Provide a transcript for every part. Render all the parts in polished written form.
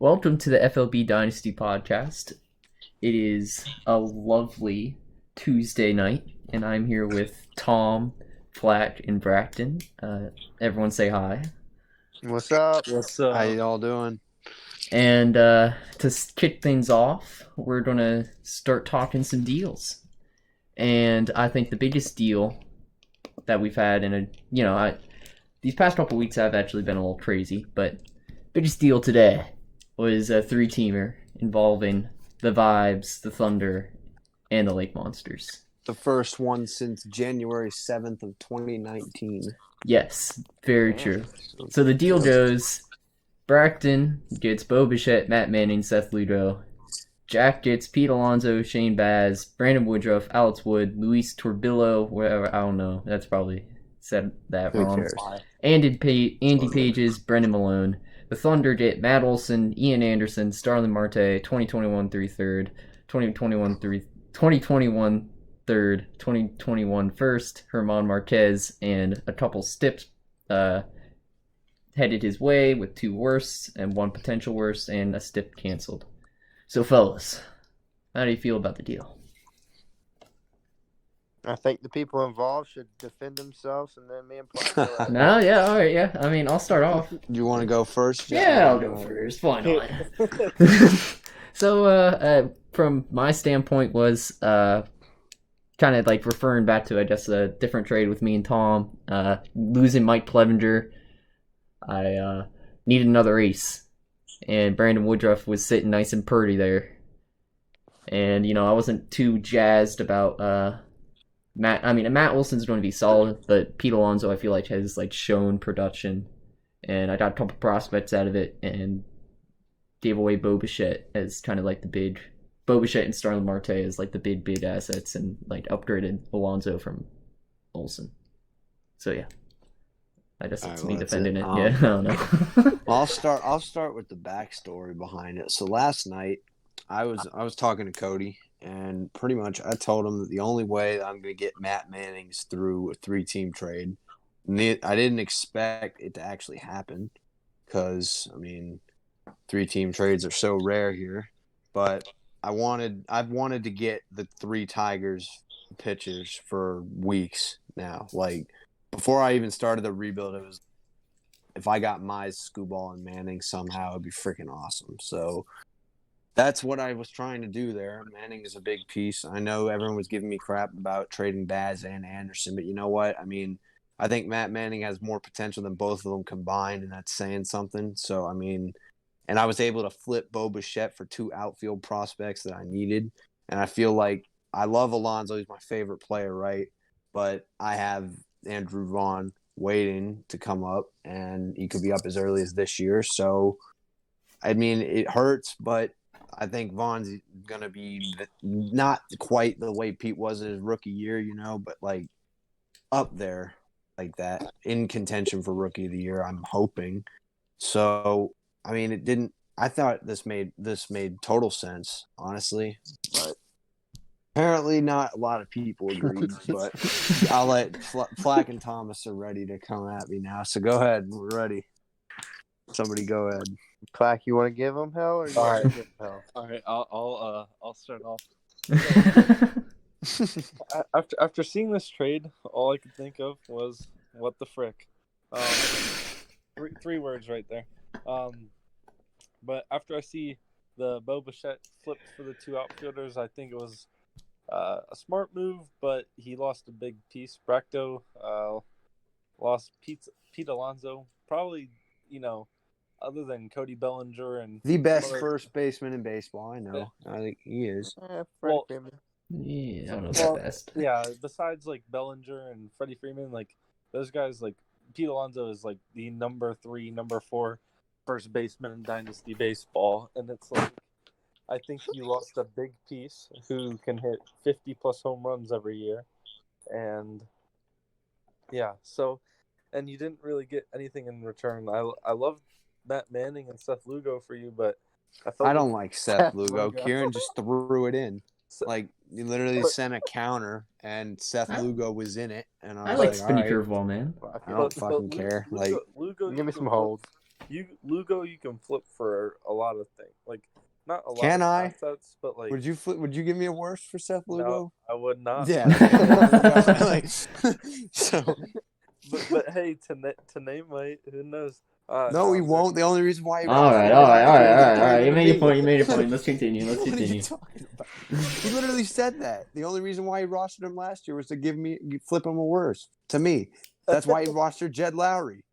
Welcome to the FLB Dynasty podcast. It is a lovely Tuesday night, and I'm here with Tom, Flack, and Bracton. Everyone say hi. What's up? What's How up? you all doing? And to kick things off, we're going to start talking some deals. And I think the biggest deal that we've had these past couple weeks have actually been a little crazy, but biggest deal today was a three-teamer involving the Vibes, the Thunder, and the Lake Monsters. The first one since January 7th of 2019. Yes, very true. So the deal goes, Bracton gets Bo Bichette, Matt Manning, Seth Lugo. Jack gets Pete Alonso, Shane Baz, Brandon Woodruff, Alex Wood, Luis Torbillo, whatever, I don't know. That's probably said that Who wrong. cares? Andy Pages, Brendan Malone. The Thunder get Matt Olson, Ian Anderson, Starlin Marte, 2021 3rd, 2021 third, 2021 first, Herman Marquez, and a couple stips headed his way with two worsts and one potential worst, and a stip canceled. So, fellas, how do you feel about the deal? I think the people involved should defend themselves, and then me and Platt. No, yeah, all right, yeah. I mean, I'll start off. You want to go first? Jeff? Yeah, I'll go first. Why not? So, from my standpoint, was kind of like referring back to, I guess, a different trade with me and Tom. Losing Mike Clevenger, I needed another ace, and Brandon Woodruff was sitting nice and purdy there. And I wasn't too jazzed about Matt. I mean, Matt Olson's going to be solid, but Pete Alonso, I feel like, has shown production, and I got a couple prospects out of it, and gave away Bo Bichette as kind of like the big Bo Bichette and Starlin Marte as like the big assets, and upgraded Alonso from Olson. So yeah, I guess it's me defending it. Yeah, I don't know. I'll start with the backstory behind it. So last night, I was talking to Cody, and pretty much I told him that the only way that I'm going to get Matt Manning is through a 3-team trade. I didn't expect it to actually happen because, I mean, 3-team trades are so rare here. But I've wanted to get the 3 Tigers pitchers for weeks now. Like, before I even started the rebuild, it was if I got Mize, Skubal, and Manning somehow, it'd be freaking awesome. So that's what I was trying to do there. Manning is a big piece. I know everyone was giving me crap about trading Baz and Anderson, but you know what? I mean, I think Matt Manning has more potential than both of them combined, and that's saying something. So, I mean, and I was able to flip Bo Bichette for 2 outfield prospects that I needed. And I feel like I love Alonso. He's my favorite player, right? But I have Andrew Vaughn waiting to come up, and he could be up as early as this year. So, I mean, it hurts, but I think Vaughn's going to be not quite the way Pete was in his rookie year, but like up there like that in contention for rookie of the year, I'm hoping. So, I mean, I thought this made total sense, honestly, but apparently not a lot of people agreed, but I'll let Flack and Thomas are ready to come at me now. So go ahead. We're ready. Somebody go ahead. Plack, you want to give him hell, or you All want right. to give him hell? All right, I'll start off. After seeing this trade, all I could think of was what the frick. Three words right there. But after I see the Bo Bichette flipped for the 2 outfielders, I think it was a smart move, but he lost a big piece. Bracto lost Pete Alonso, probably, other than Cody Bellinger and the best first baseman in baseball. I know. I think he is. Well, Yeah, I don't know well, the best. yeah, besides Bellinger and Freddie Freeman, those guys, Pete Alonso is the number 3, number 4 first baseman in Dynasty baseball, and it's I think you lost a big piece who can hit 50 plus home runs every year, and yeah, so, and you didn't really get anything in return. I love Matt Manning and Seth Lugo for you, but I don't like Seth Lugo. Kieran just threw it in. You literally sent a counter, and Seth Lugo was in it, and I was like like, spinny all right, curveball, man. I don't fucking care. Lugo, give me some hold. Lugo you can flip for a lot of things. Like not a lot Can of I? assets, but like Would you flip? Would you give me a worst for Seth no, Lugo? I would not. Yeah. There we go. Like, so But hey, Tanae might. Who knows? no, he won't. The only reason why he All rostered right, him all right, last all right, year all was to right, all trade right. him You to made your me. point. You made your point. Let's continue. Let's What are you continue. talking about? He literally said that. The only reason why he rostered him last year was to flip him a worse to me. That's why he rostered Jed Lowry.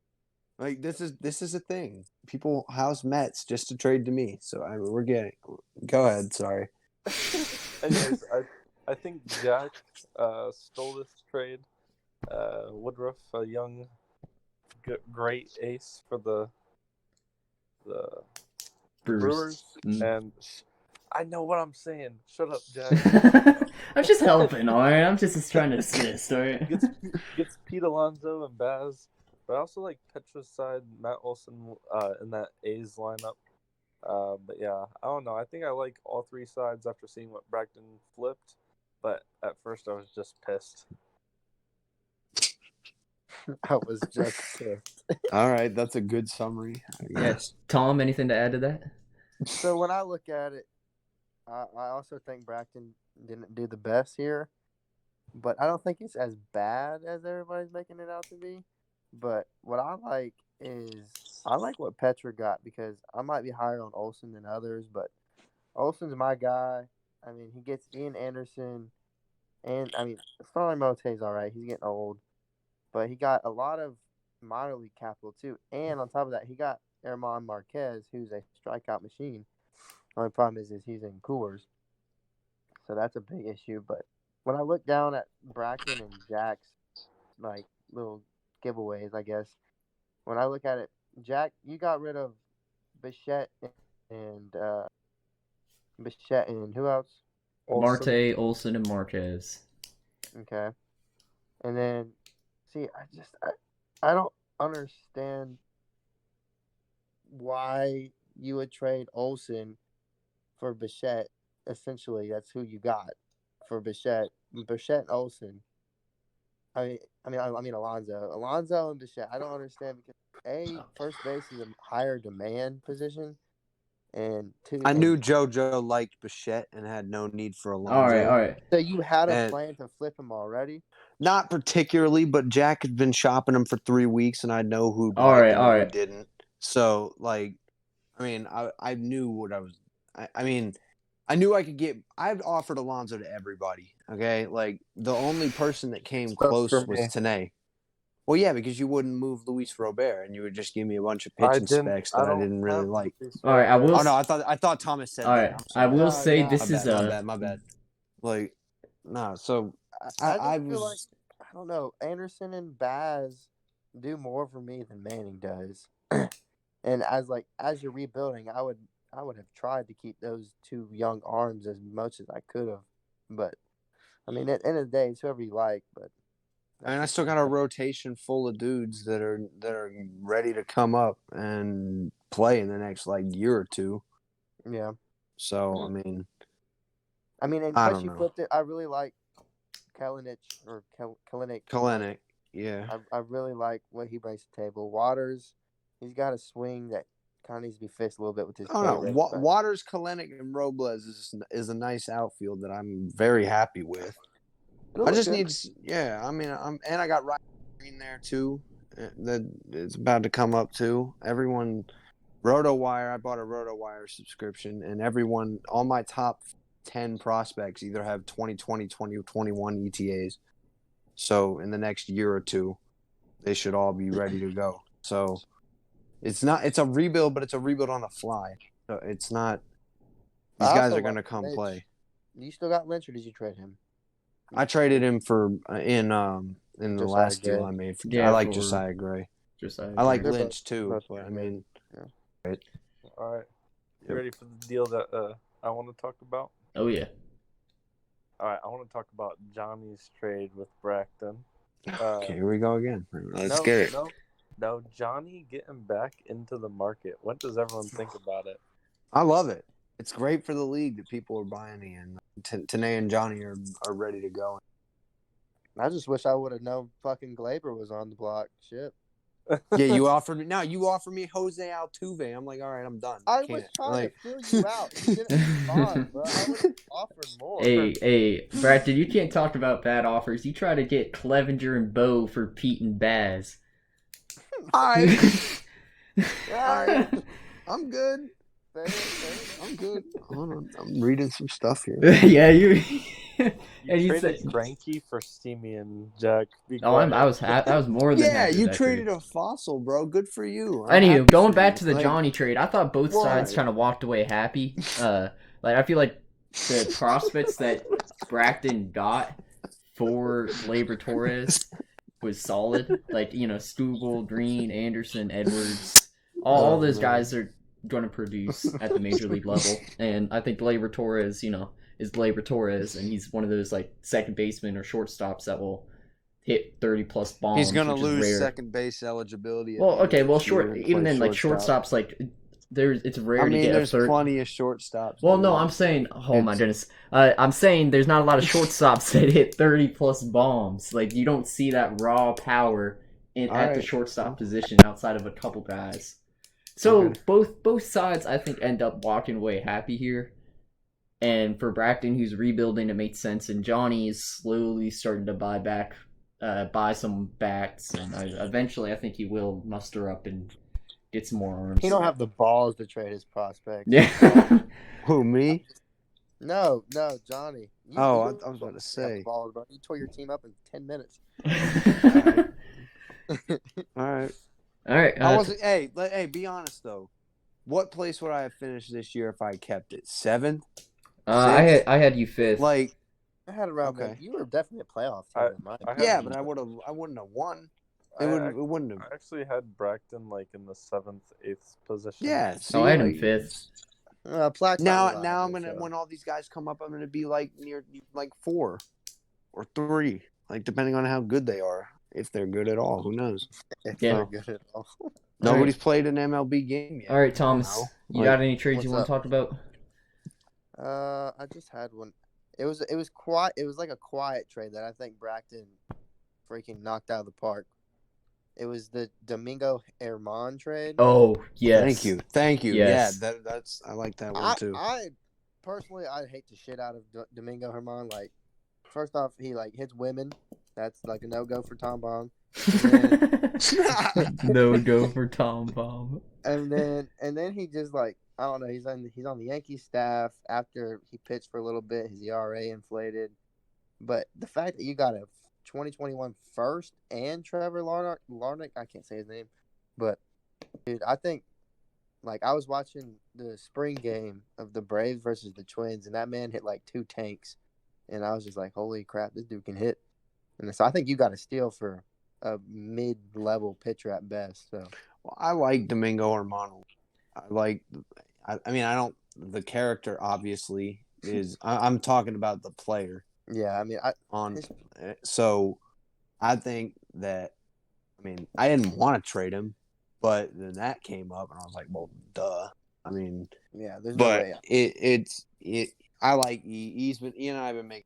Like this is a thing. People house Mets just to trade to me. So we're getting. Go ahead. Sorry. Anyways, I think Jack stole this trade. Woodruff, a young, great ace for the Brewers, and I know what I'm saying. Shut up, Jack. I'm just helping, alright? I'm just trying to assist, alright? Gets Pete Alonso and Baz, but I also like Petra's side, Matt Olson in that A's lineup. But yeah, I don't know. I think I like all three sides after seeing what Bragdon flipped, but at first I was just pissed. I was just pissed. All right, that's a good summary. Yes. Tom, anything to add to that? So when I look at it, I also think Braxton didn't do the best here, but I don't think it's as bad as everybody's making it out to be. But what I like is I like what Petra got because I might be higher on Olsen than others, but Olsen's my guy. I mean, he gets Ian Anderson, and I mean, Starling Mote's all right. He's getting old, but he got a lot of minor league capital too. And on top of that, he got Herman Marquez, who's a strikeout machine. Only problem is he's in Coors, so that's a big issue. But when I look down at Bracken and Jack's like little giveaways, I guess when I look at it, Jack, you got rid of Bichette and who else? Marte, Olson, and Marquez. Okay, and then see, I don't understand why you would trade Olson for Bichette. Essentially, that's who you got for Bichette. Bichette and Olson. I mean Alonso and Bichette. I don't understand because first base is a higher demand position, and two, I and knew JoJo liked Bichette and had no need for Alonso. All right. so you had a And plan to flip him already. not particularly, but Jack had been shopping him for 3 weeks, and I know who All liked right, him all and right. who didn't. So, like, I mean, I knew what I was. I mean, I knew I could get. I've offered Alonso to everybody. Okay, like the only person that came Except close for was me. Tanae. Well, yeah, because you wouldn't move Luis Robert, and you would just give me a bunch of I pitching didn't. specs I that I don't didn't really have like. Luis All right, I Robert. will. Oh no, I thought Thomas said All that. right, I'm I sorry. will No, say no. this My is bad. My bad. Like, no. So I I just feel like was. I don't know. Anderson and Baz do more for me than Manning does. And as you're rebuilding, I would have tried to keep those two young arms as much as I could have. But I mean, at the end of the day, it's whoever you like. But I mean, I still got a rotation full of dudes that are ready to come up and play in the next like year or two. yeah. So I mean, and I plus don't you know. flipped it. I really like Kalinic or Kalinic. Kalenic, yeah. I really like what he brings to the table. Waters, he's got a swing that kind of needs to be fixed a little bit with his Oh K no, rate. Waters, Kalenic, and Robles is a nice outfield that I'm very happy with. I just need, yeah. I mean, and I got Ryan Green there too. That is about to come up too. Everyone, RotoWire. I bought a RotoWire subscription, and everyone, all my top 10 prospects either have 2020, 2021 ETAs. So in the next year or two, they should all be ready to go. So it's a rebuild, but it's a rebuild on the fly. So it's not. These guys are going to come play. You still got Lynch, or did you trade him? I traded him for in the Josiah last Gray. deal I made. Yeah, I like for Josiah Gray. Josiah I like Gray. Lynch too. both But I good. mean, All right. You Yep. ready for the deal that I want to talk about? Oh yeah. All right. I want to talk about Johnny's trade with Bracton. okay, here we go again. Let's get it. No, Johnny getting back into the market. What does everyone think about it? I love it. It's great for the league that people are buying in. Tanae and Johnny are ready to go. I just wish I would have known fucking Glaber was on the block. Shit. Yeah, you offered me. Now you offer me Jose Altuve. I'm like, all right, I'm done. I Can't. was trying Like, to fill you out. You didn't respond, bro. I would have offered more. Hey, Brandon, you can't talk about bad offers. You try to get Clevenger and Bo for Pete and Baz. all right, all Yeah, right, I'm good. fair. I'm good. Hold on, I'm reading some stuff here. Yeah, you. You And you traded said, Greinke for Simeon, Jack. Be "Oh, quiet. I was more than Yeah, happy you with that traded trade." a fossil, bro. Good for you. I'm Anywho, happy going for back you. to the Like, Johnny trade, I thought both sides why? kind of walked away happy. Like I feel like the prospects that Braxton got for Gleyber Torres was solid. Like Stugel, Green, Anderson, Edwards, all Oh, those man. guys are going to produce at the major league level, and I think Gleyber Torres, is Gleyber Torres, and he's one of those like second basemen or shortstops that will hit 30 plus bombs, He's gonna which is lose rare. second base eligibility. At Well, the end okay, of well, this year and even play then, like shortstop. shortstops, like it's rare I to mean, get a there's third. plenty of shortstops. Well, Dude. no, I'm saying, oh my It's- goodness, I'm saying there's not a lot of shortstops that hit 30 plus bombs. Like you don't see that raw power All at the right. shortstop position outside of a couple guys. So Okay. both sides, I think, end up walking away happy here. And for Braxton, who's rebuilding, it makes sense. And Johnny is slowly starting to buy some bats, and eventually, I think he will muster up and get some more arms. He don't have the balls to trade his prospects. Yeah. Who, me? No, Johnny. Oh, You I was about to have say. the balls, bro. You tore your team up in 10 minutes. All right. All right. I wasn't. Hey, be honest though. What place would I have finished this year if I kept it? 7th? I had you fifth. Like, I had around Okay. that. You were definitely a playoff I- team in my I had- yeah, opinion. but I wouldn't have won. I It wouldn't I have. actually had Braxton like in the 7th, 8th position. Yeah. See, I had him like, fifth. Plaque's Now not I'm reliable, gonna so. when all these guys come up, I'm gonna be like near like 4 or 3, like depending on how good they are. If they're good at all, who knows? If Yeah. they're good at all. Nobody's played an MLB game yet. All right, Thomas. know. You Like, got any trades you what's want to talk about? I just had one. It was quiet. It was like a quiet trade that I think Braxton freaking knocked out of the park. It was the Domingo Herman trade. Oh yes. Thank you. Yes. Yeah, that's I like that one too. I personally, I hate the shit out of Domingo Herman. Like, first off, he like hits women. That's like a no go for Tom Bomb. No go for Tom Bomb. And then he just like, I don't know. He's on the Yankees staff. After he pitched for a little bit, his ERA inflated. But the fact that you got a 2021 first and Trevor Larnach, I can't say his name, but dude, I think like I was watching the spring game of the Braves versus the Twins, and that man hit like 2 tanks, and I was just like, holy crap, this dude can hit. And so I think you got a steal for a mid-level pitcher at best. So Well, I like Domingo Hermano. I mean, I don't. The character obviously is. I'm talking about the player. yeah, I mean, So I think that. I mean, I didn't want to trade him, but then that came up, and I was like, well, duh. I mean, yeah, there's no but way. it's. I like he's been. Ian and I have been making.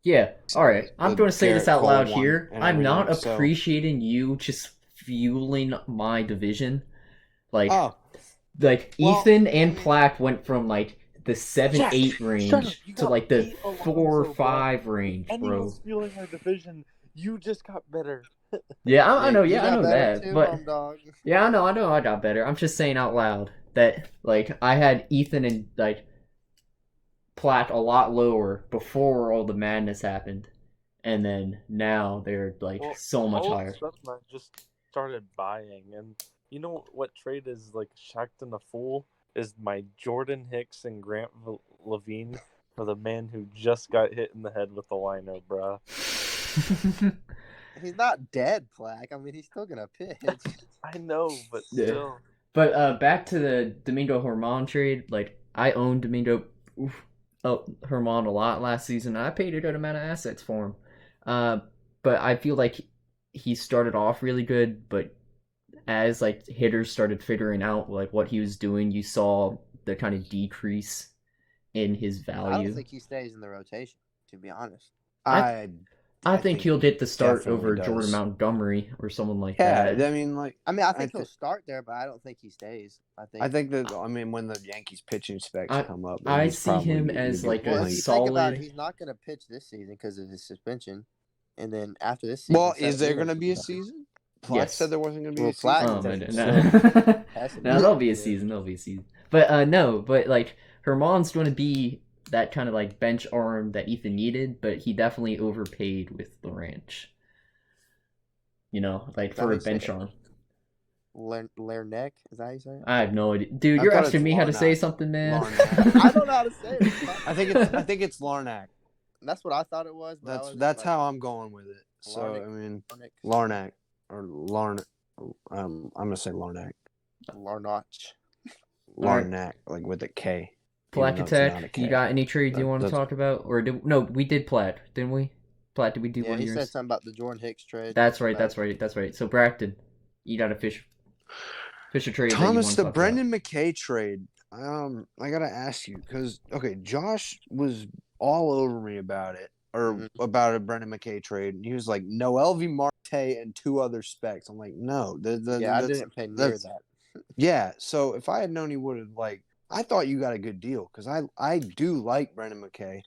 Yeah. All right. I'm The going to say this Garrett out loud Cole one here. and I'm not everything, so- appreciating you just fueling my division. Like, Oh, well- Ethan and Plaque went from like the 7-8 Jack, range shut up. You to got like the beat Alonso, 4-5 range, bro. Anyone's fueling our division. You just got better. Yeah, I know. You Yeah, I got know better that. too, But home dog. yeah, I know. I got better. I'm just saying out loud that like I had Ethan and like Plaque a lot lower before all the madness happened, and then now they're like so much all higher. Of a sudden, I just started buying, and you know what trade is like shacked in a fool is my Jordan Hicks and Grant Levine for the man who just got hit in the head with the lino, bruh. He's not dead, Plaque. I mean, he's still gonna pitch. I know, but Yeah. still. But back to the Domingo Herman trade. Like I owned Domingo Herman a lot last season. And I paid a good amount of assets for him. But I feel like he started off really good, but as like hitters started figuring out like what he was doing, you saw the kind of decrease in his I value. don't think he stays in the rotation, to be honest. I I think he'll get the start over definitely Jordan does. Montgomery or someone like Yeah, that. I mean, like, I mean, I think he'll start there, but I don't think he stays. I think that, I mean, when the Yankees pitching specs I come up, I he's see probably him gonna as get like well, a if you linked. think about it, solid. he's not going to pitch this season because of his suspension, and then after this season, Well, is there Severino going to should be a start. season? Platt Yes. said there wasn't going to be Well, a Platt season. Oh man, said So, no, Hasn't no, been there'll be a good. season. There'll be a season. But no, but like Herman's going to be that kind of like bench arm that Ethan needed, but he definitely overpaid with the ranch. You know, like Is that for how a you say bench it? arm. Lerneck? Is that how you say it? I have no idea, dude. I You're thought asking it's me how to say Larnack. something, man. Larnack. I don't know how to say it. I think it's Larnack. That's what I thought it was. But That's how I'm going with it. So Larnack. I mean, Larnack. Larnack or Larn. I'm gonna say Larnack. Larnach. Alright. Larnack, like with a K. Platt even though it's not a Attack, K. you got any trades you want to That's- talk about? Or no, we did Platt, didn't we? Platt, did we do Yeah, one of he yours? said something about the Jordan Hicks trade. That's right, that's right, that's right. So Bracton, you got a fish a trade that you Thomas, want to the talk Brendan McKay trade. I gotta ask you because Josh was all over me about it about a Brendan McKay trade, and he was like Noel V. Marte and 2 other specs. I'm like, no, I didn't pay near that. Yeah, so if I had known he would have, like, I thought you got a good deal because I do like Brendan McKay.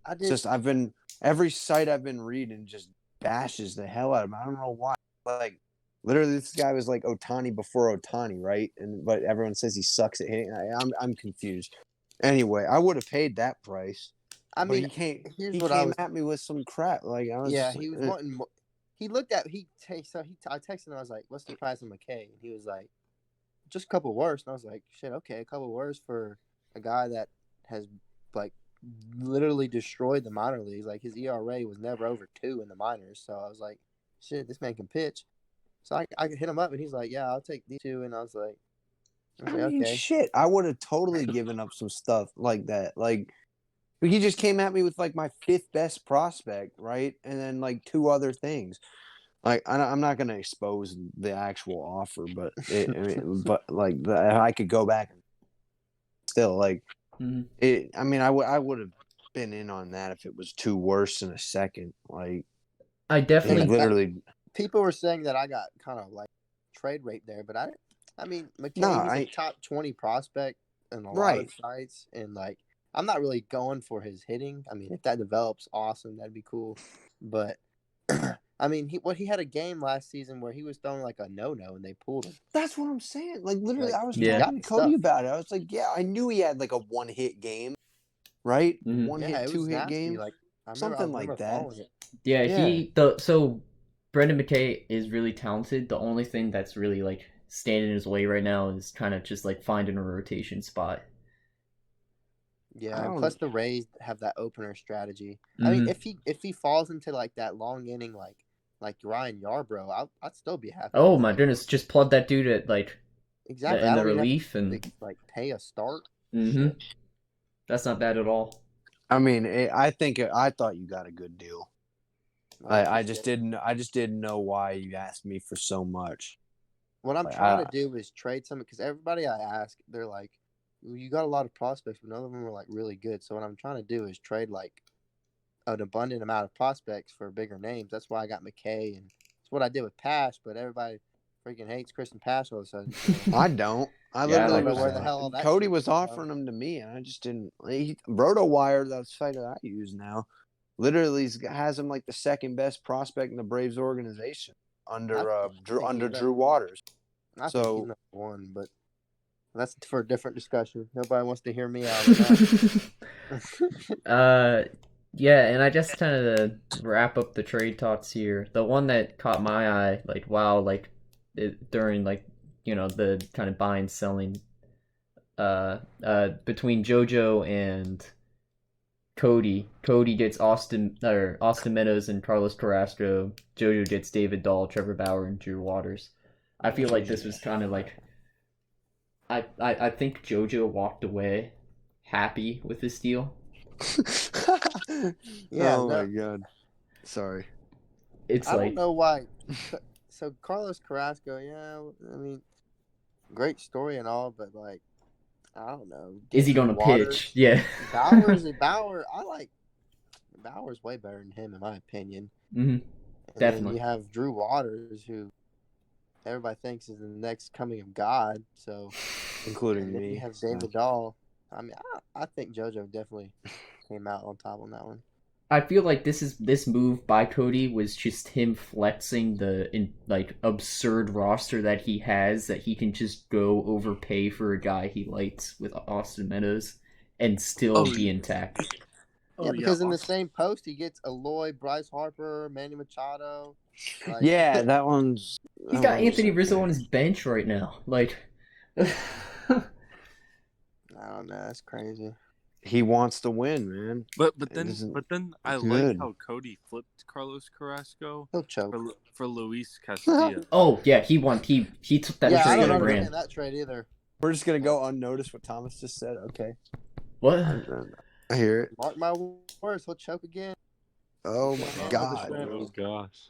I did. It's just every site I've been reading just bashes the hell out of him. I don't know why. Like, literally, this guy was like Ohtani before Ohtani, right? But everyone says he sucks at hitting. I'm confused. Anyway, I would have paid that price. I But mean, he here's came what I was. at me with some crap. Like, I was Yeah, just he like, was wanting more. He looked at I texted him. I was like, "What's the price of McKay?" And he was like, "Just a couple worse." And I was like, "Shit, okay, a couple worse for a guy that has like literally destroyed the minor leagues. Like his ERA was never over 2 in the minors." So I was like, "Shit, this man can pitch." So I hit him up, and he's like, "Yeah, I'll take these 2." And I was like, I mean, "Okay." shit, I would have totally given up some stuff like that. Like, he just came at me with like my 5th best prospect, right? And then like 2 other things. Like, I'm not gonna expose the actual offer, but I could go back and still like it. I mean, I would have been in on that if it was 2 worse in a second. Like, I definitely literally. People were saying that I got kind of like trade rate there, but I mean, McKay, he's a top 20 prospect in a lot of sites, and like I'm not really going for his hitting. I mean, if that develops, awesome, that'd be cool. But I mean, he had a game last season where he was throwing like a no-no, and they pulled him. That's what I'm saying. Like, literally, Like, I was Yeah. talking to Cody about it. I was like, yeah, I knew he had like a 1-hit game, right? Mhm. One Yeah, hit, it was 2-hit nasty. game, Like I something like that. following it. Yeah, so Brendan McKay is really talented. The only thing that's really like standing in his way right now is kind of just like finding a rotation spot. Yeah, and plus the Rays have that opener strategy. I Mhm. mean, if he falls into like that long inning, like Ryan Yarbrough, I'd still be happy. Oh with my it. goodness, just plug that dude at like Exactly. in I the don't even have relief to, and like pay a start. mhm. That's not bad at all. I mean, I thought you got a good deal. I just didn't know why you asked me for so much. What I'm trying to do is trade some because everybody I ask, they're like, well, you got a lot of prospects, but none of them are like really good. So what I'm trying to do is trade like an abundant amount of prospects for bigger names. That's why I got McKay, and it's what I did with Pash. But everybody freaking hates Kristen Pash all of a sudden. So. I don't. I Yeah, literally I like was. where the hell all that Cody shit was came from. offering them to me, and I just didn't. RotoWire, that site that I use now, literally has him like the 2nd best prospect in the Braves organization under Drew Waters. I think he's number 1, but that's for a different discussion. Nobody wants to hear me out on that. Yeah, and I just kind of wrap up the trade talks here. The one that caught my eye, like wow, like during like the kind of buying selling, between JoJo and Cody. Cody gets Austin Meadows and Carlos Carrasco. JoJo gets David Dahl, Trevor Bauer, and Drew Waters. I feel like this was kind of like I think JoJo walked away happy with this deal. My god. Sorry. It's I like don't know why. So Carlos Carrasco, yeah, I mean, great story and all, but like, I don't know. Is he going to pitch? Yeah. Bauer. I like Bauer's way better than him in my opinion. Mm-hmm. And then Definitely. you have Drew Waters, who everybody thinks is the next coming of God. So, including and then me. you have David Dahl. I mean, I think JoJo definitely came out on top on that one. I feel like this move by Cody was just him flexing the absurd roster that he has, that he can just go overpay for a guy he likes with Austin Meadows and still Oh, be intact. Yeah, because in the same post he gets Eloy, Bryce Harper, Manny Machado. Like, Yeah, that one's. He's got Anthony Rizzo on his bench right now. Like, I don't know. That's crazy. He wants to win, man. But It then isn't I like good. how Cody flipped Carlos Carrasco He'll choke. for Luis Castillo. oh yeah, he won. He took that Yeah, I trade don't and understand ran. that trade either. We're just gonna go unnoticed what Thomas just said. Okay, What? I hear it. Mark my words, he'll choke again. Oh He my can't handle the God. strength. Oh gosh.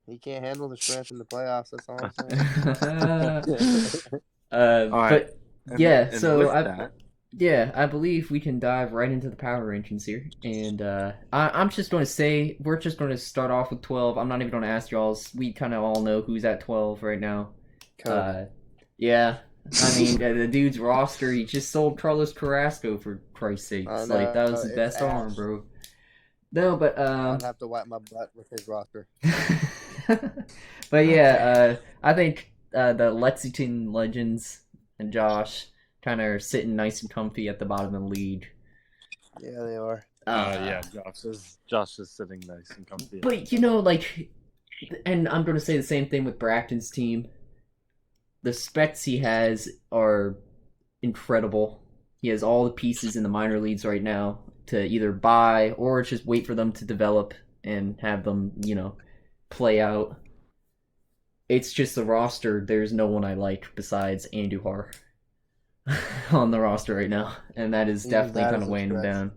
He can't handle the strength in the playoffs. That's all I'm saying. All right. But yeah, and so with I, that, yeah, I believe we can dive right into the power rankings here, and I'm just going to say we're just going to start off with 12. I'm not even going to ask y'all. We kind of all know who's at 12 right now. Yeah, I mean the dude's roster. He just sold Carlos Carrasco for Christ's sakes. I Like that was know, the best it's arm, ass. bro. No, but I'd have to wipe my butt with his roster. but yeah, I think the Lexington Legends and Josh kind of are sitting nice and comfy at the bottom of the league. Yeah, they are. yeah, Josh is sitting nice and comfy. But and I'm going to say the same thing with Bracton's team. The specs he has are incredible. He has all the pieces in the minor leagues right now to either buy or just wait for them to develop and have them, play out. It's just the roster. There's no one I like besides Andujar on the roster right now, and that is definitely kind of weighing him down.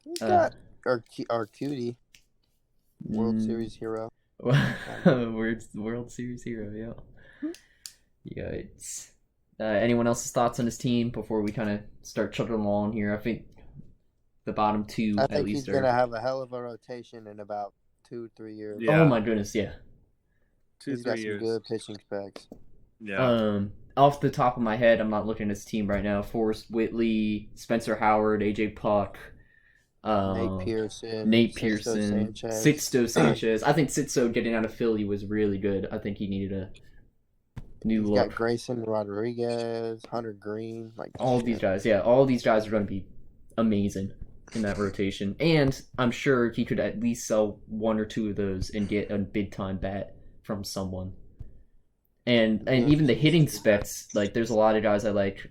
He's got our cutie World Series hero. World Series hero, yeah. It's anyone else's thoughts on his team before we kind of start chugging along here? I think the bottom two I at think least he's gonna have a hell of a rotation in about 2-3 years. Yeah. Oh my goodness, yeah. 2-3 He's got years. some good pitching specs. Yeah. Off the top of my head, I'm not looking at his team right now. Forrest Whitley, Spencer Howard, AJ Puck, Nate Pearson, Sixto Sanchez. I think Sixto getting out of Philly was really good. I think he needed a new look. Got Grayson Rodriguez, Hunter Green, all these guys. Yeah, all these guys are going to be amazing in that rotation, and I'm sure he could at least sell one or two of those and get a big time bat from someone. And even the hitting specs, there's a lot of guys I like.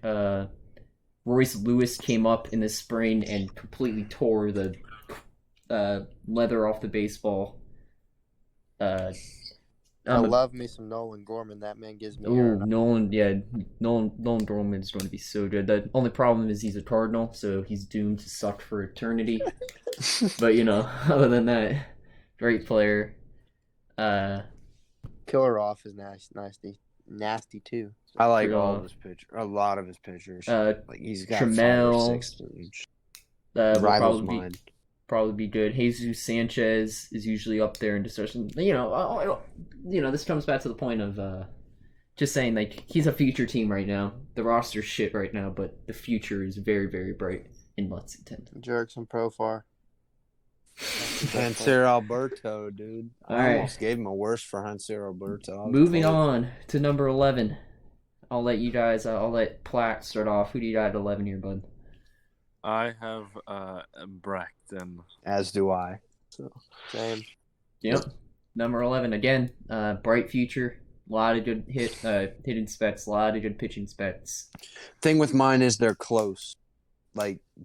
Royce Lewis came up in the spring and completely tore the leather off the baseball. I love me some Nolan Gorman. That man gives me. Nolan Gorman is going to be so good. The only problem is he's a Cardinal, so he's doomed to suck for eternity. But other than that, great player. Killer off is nasty too. I like all of his pitchers. A lot of his pitchers. He's got Trammell, 5 or 6. Rivals mine. Probably be good. Jesus Sanchez is usually up there in discussion. This comes back to the point of just saying he's a future team right now. The roster's shit right now, but the future is very, very bright in Lexington. Jerks and Profar. Hanser Alberto, dude. I almost gave him a worse for Hanser Alberto. Moving on to number 11. I'll let Platt start off. Who do you got at 11 here, bud? I have Bracton. As do I. So. Same. Yep. Number 11 again. Bright future. A lot of good hitting specs. A lot of good pitching specs. Thing with mine is they're close.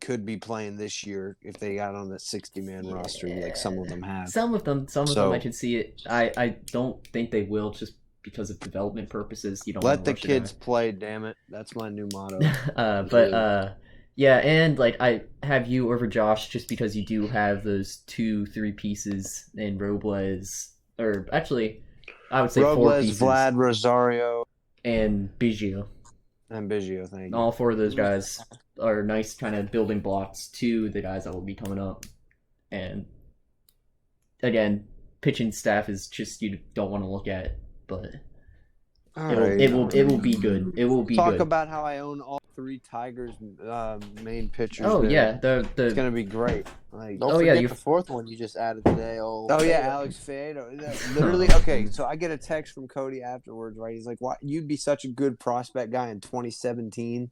Could be playing this year if they got on that 60-man roster. Some of them have. Some of them I can see it. I don't think they will just because of development purposes. You don't let the kids play. Damn it, that's my new motto. Yeah, and I have you over Josh just because you do have those 2-3 pieces in Robles, or actually, I would say Robles, 4 pieces. Vlad, Rosario, and Biggio. Thank you. All 4 of those guys are nice kind of building blocks to the guys that will be coming up, and again, pitching staff is just you don't want to look at, but All it will right. it will it will be good. It will be Talk good. about how I own all 3 Tigers main pitchers. Oh there. yeah, It's the gonna be great. Like, Don't Oh, yeah, forget you- the fourth one you just added today. oh yeah, Fado. Alex Fado. Literally, okay. So I get a text from Cody afterwards, right? He's like, "Why you'd be such a good prospect guy in 2017."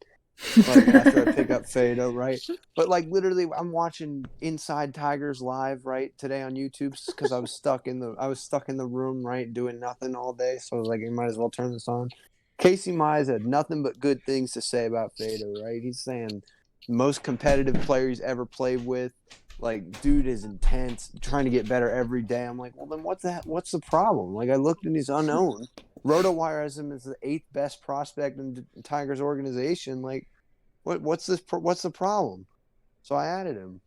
Like after I pick up Fado, right? But like literally, I'm watching Inside Tigers live right today on YouTube because I was stuck in the room, right, doing nothing all day. So I was like, you might as well turn this on. Casey Mize had nothing but good things to say about Fado, right? He's saying most competitive player he's ever played with. Like, dude is intense, trying to get better every day. I'm like, well, then what's the problem? Like, I looked and he's unknown. RotoWire has him as the 8th best prospect in the Tigers organization. Like, what's the problem? So I added him.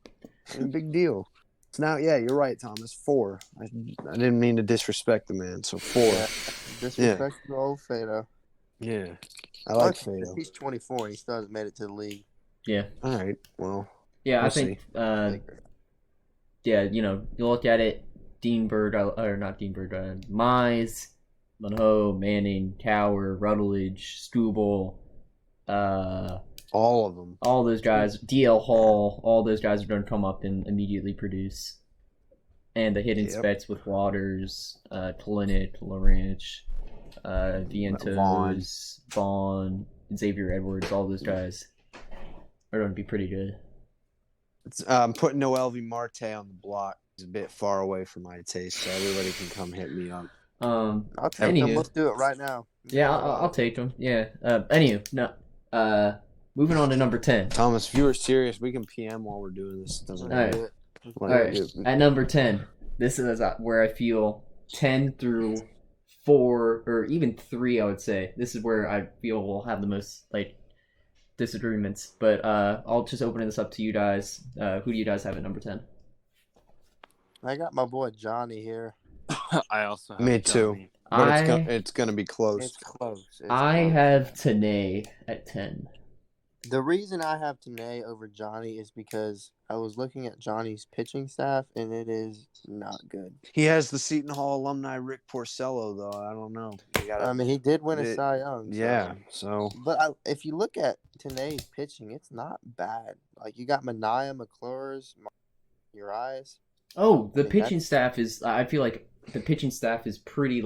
I mean, big deal. So now, yeah, you're right, Thomas. 4. I didn't mean to disrespect the man. So 4. Yeah. Disrespect to old Fado. Yeah, I like Plus, Fado. he's 24 and he still hasn't made it to the league. yeah. All right, well, Yeah, I we'll think see. yeah, you look at it, Dean Bird, or not Dean Bird, Mize, Monroe, Manning, Tower, Rutledge, Struble, all of them. all those guys, DL Hall, all those guys are going to come up and immediately produce. And the hidden specs with Waters, Kalinick, Laranch, Vientos, Vaughn, Xavier Edwards, all those guys are going to be pretty good. I'm putting Noelvi Marte on the block. He's a bit far away for my taste, so everybody can come hit me up. I'll take them. Let's do it right now. Yeah, I'll take them. Yeah. Anywho, no. Moving on to number 10. Thomas, if you were serious, we can PM while we're doing this. Doesn't All right. matter. All right. At number 10, this is where I feel 10 through 4 or even 3. I would say this is where I feel we'll have the most disagreements. But I'll just open this up to you guys. Who do you guys have at number 10? I got my boy Johnny here. I also have Me too. Johnny. But it's gonna be close. It's close. I have Tanae at 10. The reason I have Tanae over Johnny is because I was looking at Johnny's pitching staff, and it is not good. He has the Seton Hall alumni Rick Porcello, though. I don't know. I mean, he did win a Cy Young. Yeah, so. But if you look at Tanae's pitching, it's not bad. Like, you got Mania, McClure's, Urias. Oh, the pitching staff is. I feel like the pitching staff is pretty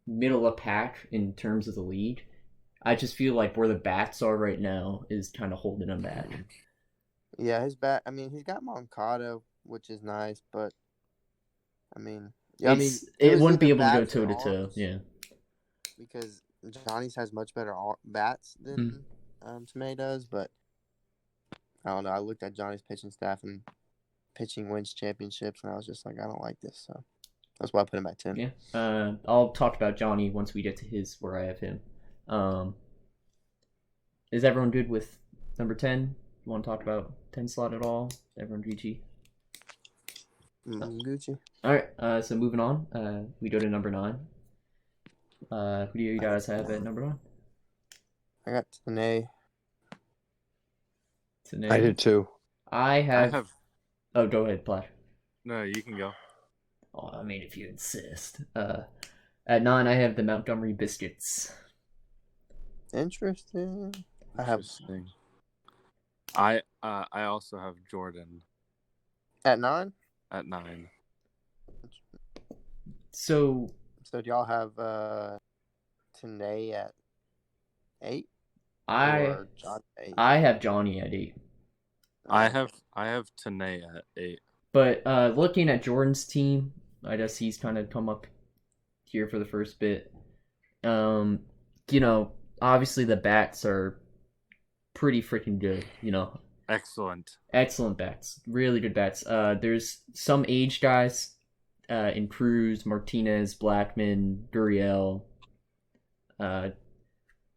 middle of pack in terms of the league. I just feel like where the bats are right now is kind of holding them back. Yeah, his bat. I mean, he's got Moncada, which is nice, but I mean, it wouldn't be able to go toe to toe. Yeah, because Johnny's has much better bats than Tanae does. But I don't know. I looked at Johnny's pitching staff and pitching wins championships, and I was just like, I don't like this. So that's why I put him at 10. Yeah. I'll talk about Johnny once we get to where I have him. Is everyone good with number 10? You want to talk about 10 slot at all? Everyone Gucci? Gucci. All right. So moving on, we go to number 9. Who do you guys have at number 9? I got Tanae. I did too. I have. Oh, go ahead, Plash. No, you can go. Oh, I mean, if you insist. At 9, I have the Montgomery Biscuits. Interesting. I also have Jordan at 9. At 9. So do y'all have Tanae at 8? I have Johnny at 8. I have Tanae at 8. But looking at Jordan's team, I guess he's kind of come up here for the first bit. Obviously the bats are pretty freaking good. Excellent bats, really good bats. There's some age guys in Cruz, Martinez, Blackman, Gurriel, that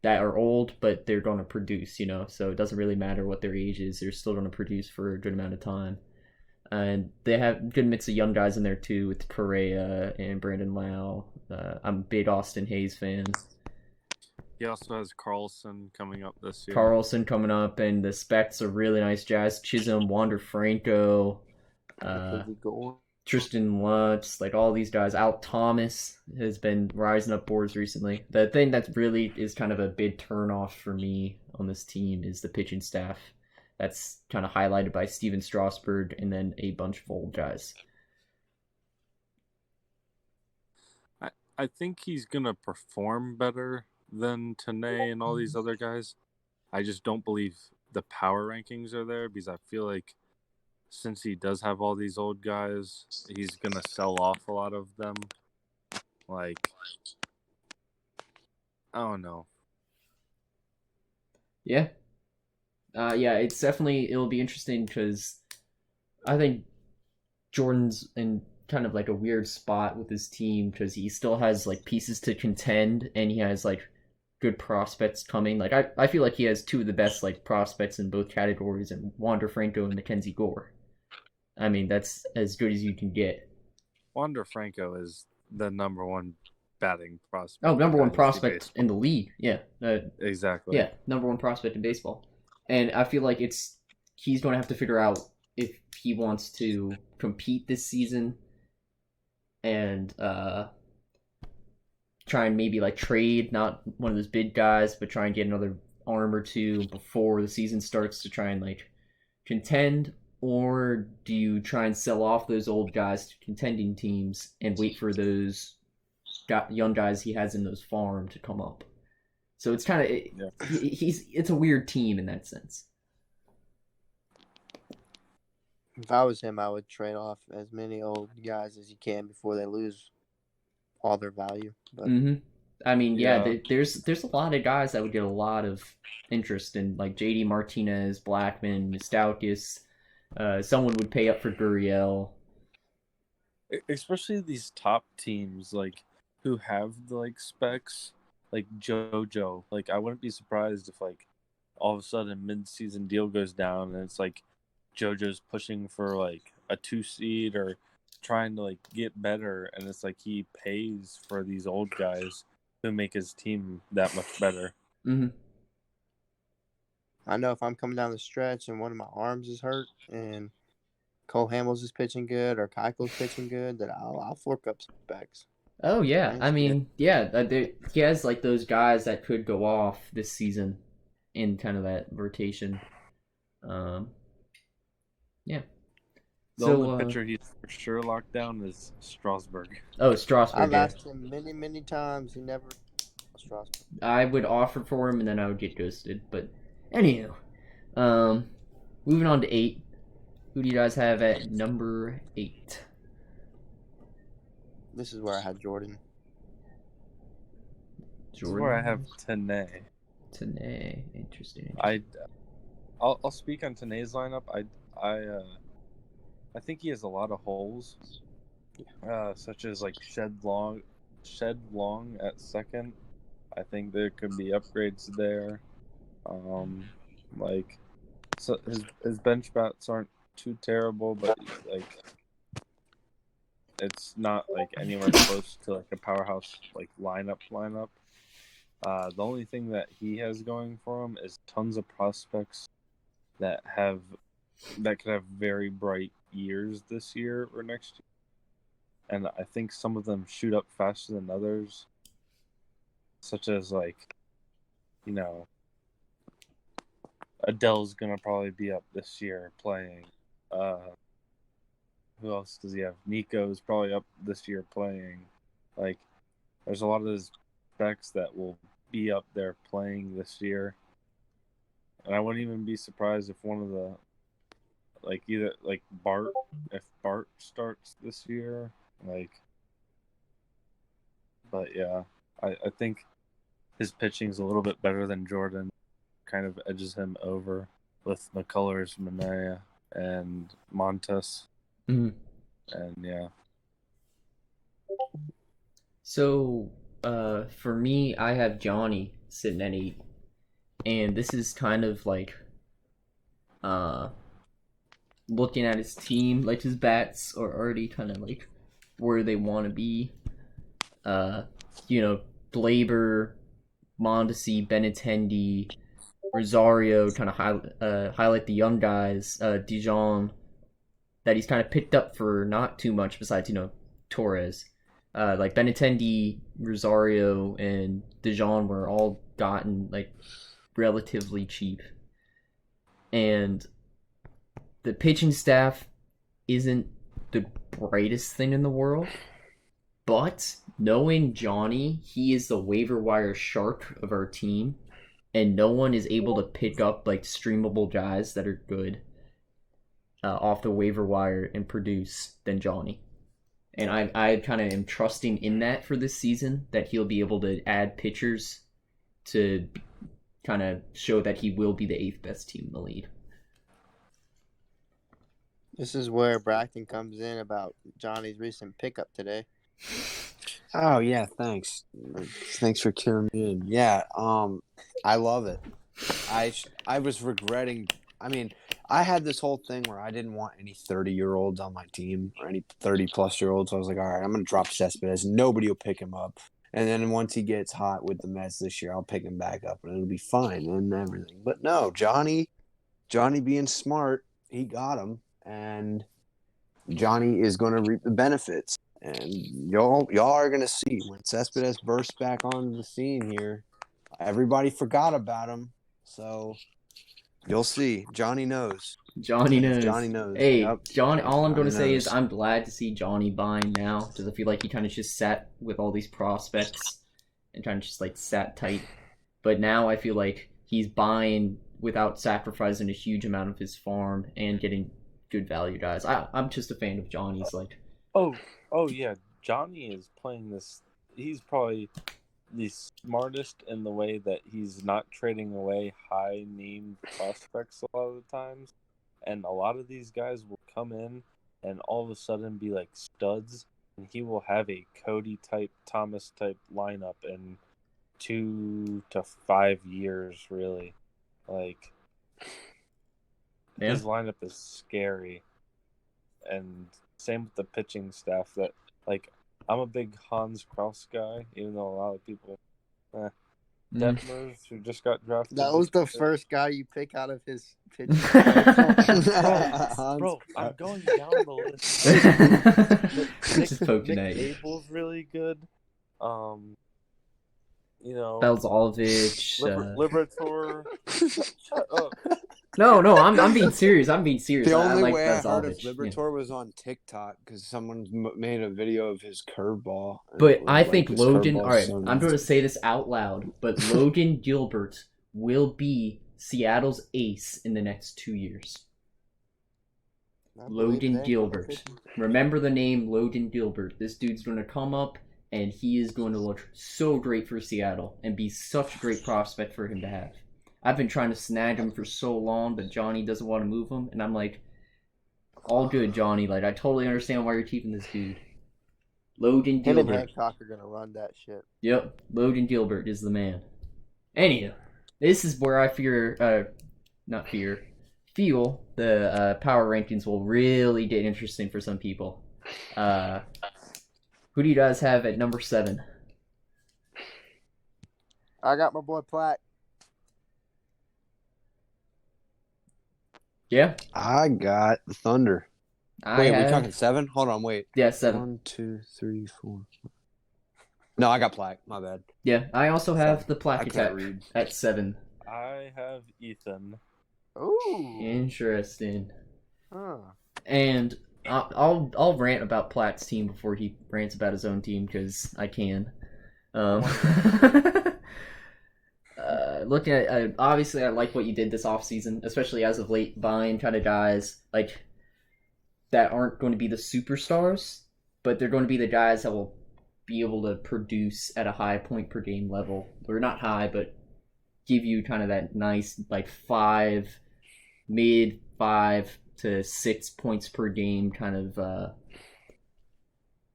are old, but they're going to produce, so it doesn't really matter what their age is. They're still going to produce for a good amount of time. And they have a good mix of young guys in there too, with Correa and Brandon Lau. I'm a big Austin Hayes fan. He also has Carlson coming up this year. And the specs are really nice. Jazz Chisholm, Wander Franco, Tristan Lutz, like all these guys. Al Thomas has been rising up boards recently. The thing that really is kind of a big turnoff for me on this team is the pitching staff. That's kind of highlighted by Steven Strasburg and then a bunch of old guys. I think he's gonna perform better than Tanay and all these other guys. I just don't believe the power rankings are there because I feel like since he does have all these old guys, he's gonna sell off a lot of them. Like, I don't know. Yeah. Yeah, it'll be interesting because I think Jordan's in kind of like a weird spot with his team because he still has like pieces to contend and he has like good prospects coming. Like I feel like he has two of the best like prospects in both categories and Wander Franco and Mackenzie Gore. I mean, that's as good as you can get. Wander Franco is the number one batting prospect. Oh, number one Dynasty prospect baseball. in the league. Yeah. Exactly. Yeah, number one prospect in baseball. And I feel like he's going to have to figure out if he wants to compete this season and try and maybe like trade not one of those big guys, but try and get another arm or two before the season starts to try and like contend, or do you try and sell off those old guys to contending teams and wait for those young guys he has in those farm to come up? So it's kind of it's a weird team in that sense. If I was him, I would trade off as many old guys as you can before they lose all their value. But I mean, Yeah. there's a lot of guys that would get a lot of interest in, like JD Martinez, Blackman, Staukis. Someone would pay up for Gurriel. Especially these top teams, like who have the like specs, like JoJo. Like I wouldn't be surprised if like all of a sudden mid-season deal goes down and it's like JoJo's pushing for like a 2 seed or trying to like get better, and it's like he pays for these old guys who make his team that much better. Mm-hmm. I know if I'm coming down the stretch and one of my arms is hurt and Cole Hamels is pitching good or Keuchel's pitching good, that I'll fork up specs. Oh yeah, I Nice. mean, yeah, he has like those guys that could go off this season in kind of that rotation. Yeah. The only pitcher he's for sure locked down is Strasburg. Oh, Strasburg. I've Yeah. asked him many times. He never. Strasburg. I would offer for him and then I would get ghosted. But anywho, moving on to 8. Who do you guys have at number 8? This is where I had Jordan. This is where I have Tanay. Tanay, interesting. I'll speak on Tanay's lineup. I think he has a lot of holes, such as like Shed Long at second. I think there could be upgrades there. Like, so his bench bats aren't too terrible, but like it's not like anywhere close to like a powerhouse like lineup. The only thing that he has going for him is tons of prospects that could have very bright years this year or next year, and I think some of them shoot up faster than others, such as like, you know, Adele's gonna probably be up this year playing. Who else does he have? Nico's probably up this year playing. Like, there's a lot of those specs that will be up there playing this year, and I wouldn't even be surprised if one of the like either like Bart, if Bart starts this year, like. But yeah, I think his pitching's a little bit better than Jordan. Kind of edges him over with McCullers, Manaea, and Montes. Mm-hmm. And yeah. So, for me, I have Johnny sitting at 8, and this is kind of like, looking at his team, like his bats are already kind of like where they want to be. You know, Glaber, Mondesi, Benintendi, Rosario kind of highlight the young guys. Dijon, that he's kind of picked up for not too much besides, Torres. Like Benintendi, Rosario, and Dijon were all gotten like relatively cheap. And the pitching staff isn't the brightest thing in the world, but knowing Johnny, he is the waiver wire shark of our team, and no one is able to pick up like streamable guys that are good off the waiver wire and produce than Johnny. And I kind of am trusting in that for this season, that he'll be able to add pitchers to kind of show that he will be the 8th best team in the league. This is where Braxton comes in about Johnny's recent pickup today. Oh yeah, thanks. Thanks for tuning me in. Yeah, I love it. I was regretting. I mean, I had this whole thing where I didn't want any 30-year-olds on my team or any 30-plus-year-olds. So I was like, all right, I'm going to drop Cespedes. Nobody will pick him up. And then once he gets hot with the Mets this year, I'll pick him back up and it'll be fine and everything. But no, Johnny being smart, he got him. And Johnny is going to reap the benefits. And y'all are going to see when Cespedes bursts back on the scene here. Everybody forgot about him. So you'll see. Johnny knows. Johnny knows. Johnny knows. Hey, Yep. John. All I'm going to say knows. is I'm glad to see Johnny buying now, because I feel like he kind of just sat with all these prospects and kind of just like sat tight. But now I feel like he's buying without sacrificing a huge amount of his farm and getting good value guys. I'm just a fan of Johnny's. Like, oh yeah, Johnny is playing this. He's probably the smartest in the way that he's not trading away high-named prospects a lot of the times. And a lot of these guys will come in and all of a sudden be like studs, and he will have a Cody type, Thomas type lineup in 2 to 5 years, really. Like, his lineup is scary. And same with the pitching staff. That, like, I'm a big Hans Kraus guy, even though a lot of people Detmers, who just got drafted. That was the first guy you pick out of his pitching. Bro, I'm going down the list. Just poking at you. Abel's really good. Belzalvich. Liberator. Shut up. No, I'm being serious. The only like way I heard of Belzalvich. Liberator was on TikTok because someone made a video of his curveball. But I think his Logan. curveball's All right, so I'm going to nice. say this out loud, but Logan Gilbert will be Seattle's ace in the next 2 years. Logan Gilbert. Remember the name Logan Gilbert. This dude's going to come up, and he is going to look so great for Seattle and be such a great prospect for him to have. I've been trying to snag him for so long, but Johnny doesn't want to move him, and I'm like, all good, Johnny. Like, I totally understand why you're keeping this dude. Logan Him and Gilbert. Hancock are gonna run that shit. Yep, Logan Gilbert is the man. Anyhow, this is where I feel the power rankings will really get interesting for some people. Who do you guys have at number 7? I got my boy Platt. Yeah, I got the Thunder. Wait, are we talking 7? Hold on, wait. Yeah, 7. 1, 2, 3, 4. No, I got Plaque. My bad. Yeah, I also have the I Plaque can't Attack read. at 7. I have Ethan. Ooh. Interesting. Huh. And I'll rant about Platt's team before he rants about his own team, because I can. Looking at obviously, I like what you did this offseason, especially as of late, buying kind of guys like that aren't going to be the superstars, but they're going to be the guys that will be able to produce at a high point per game level, or not high, but give you kind of that nice like 5 to 6 points per game kind of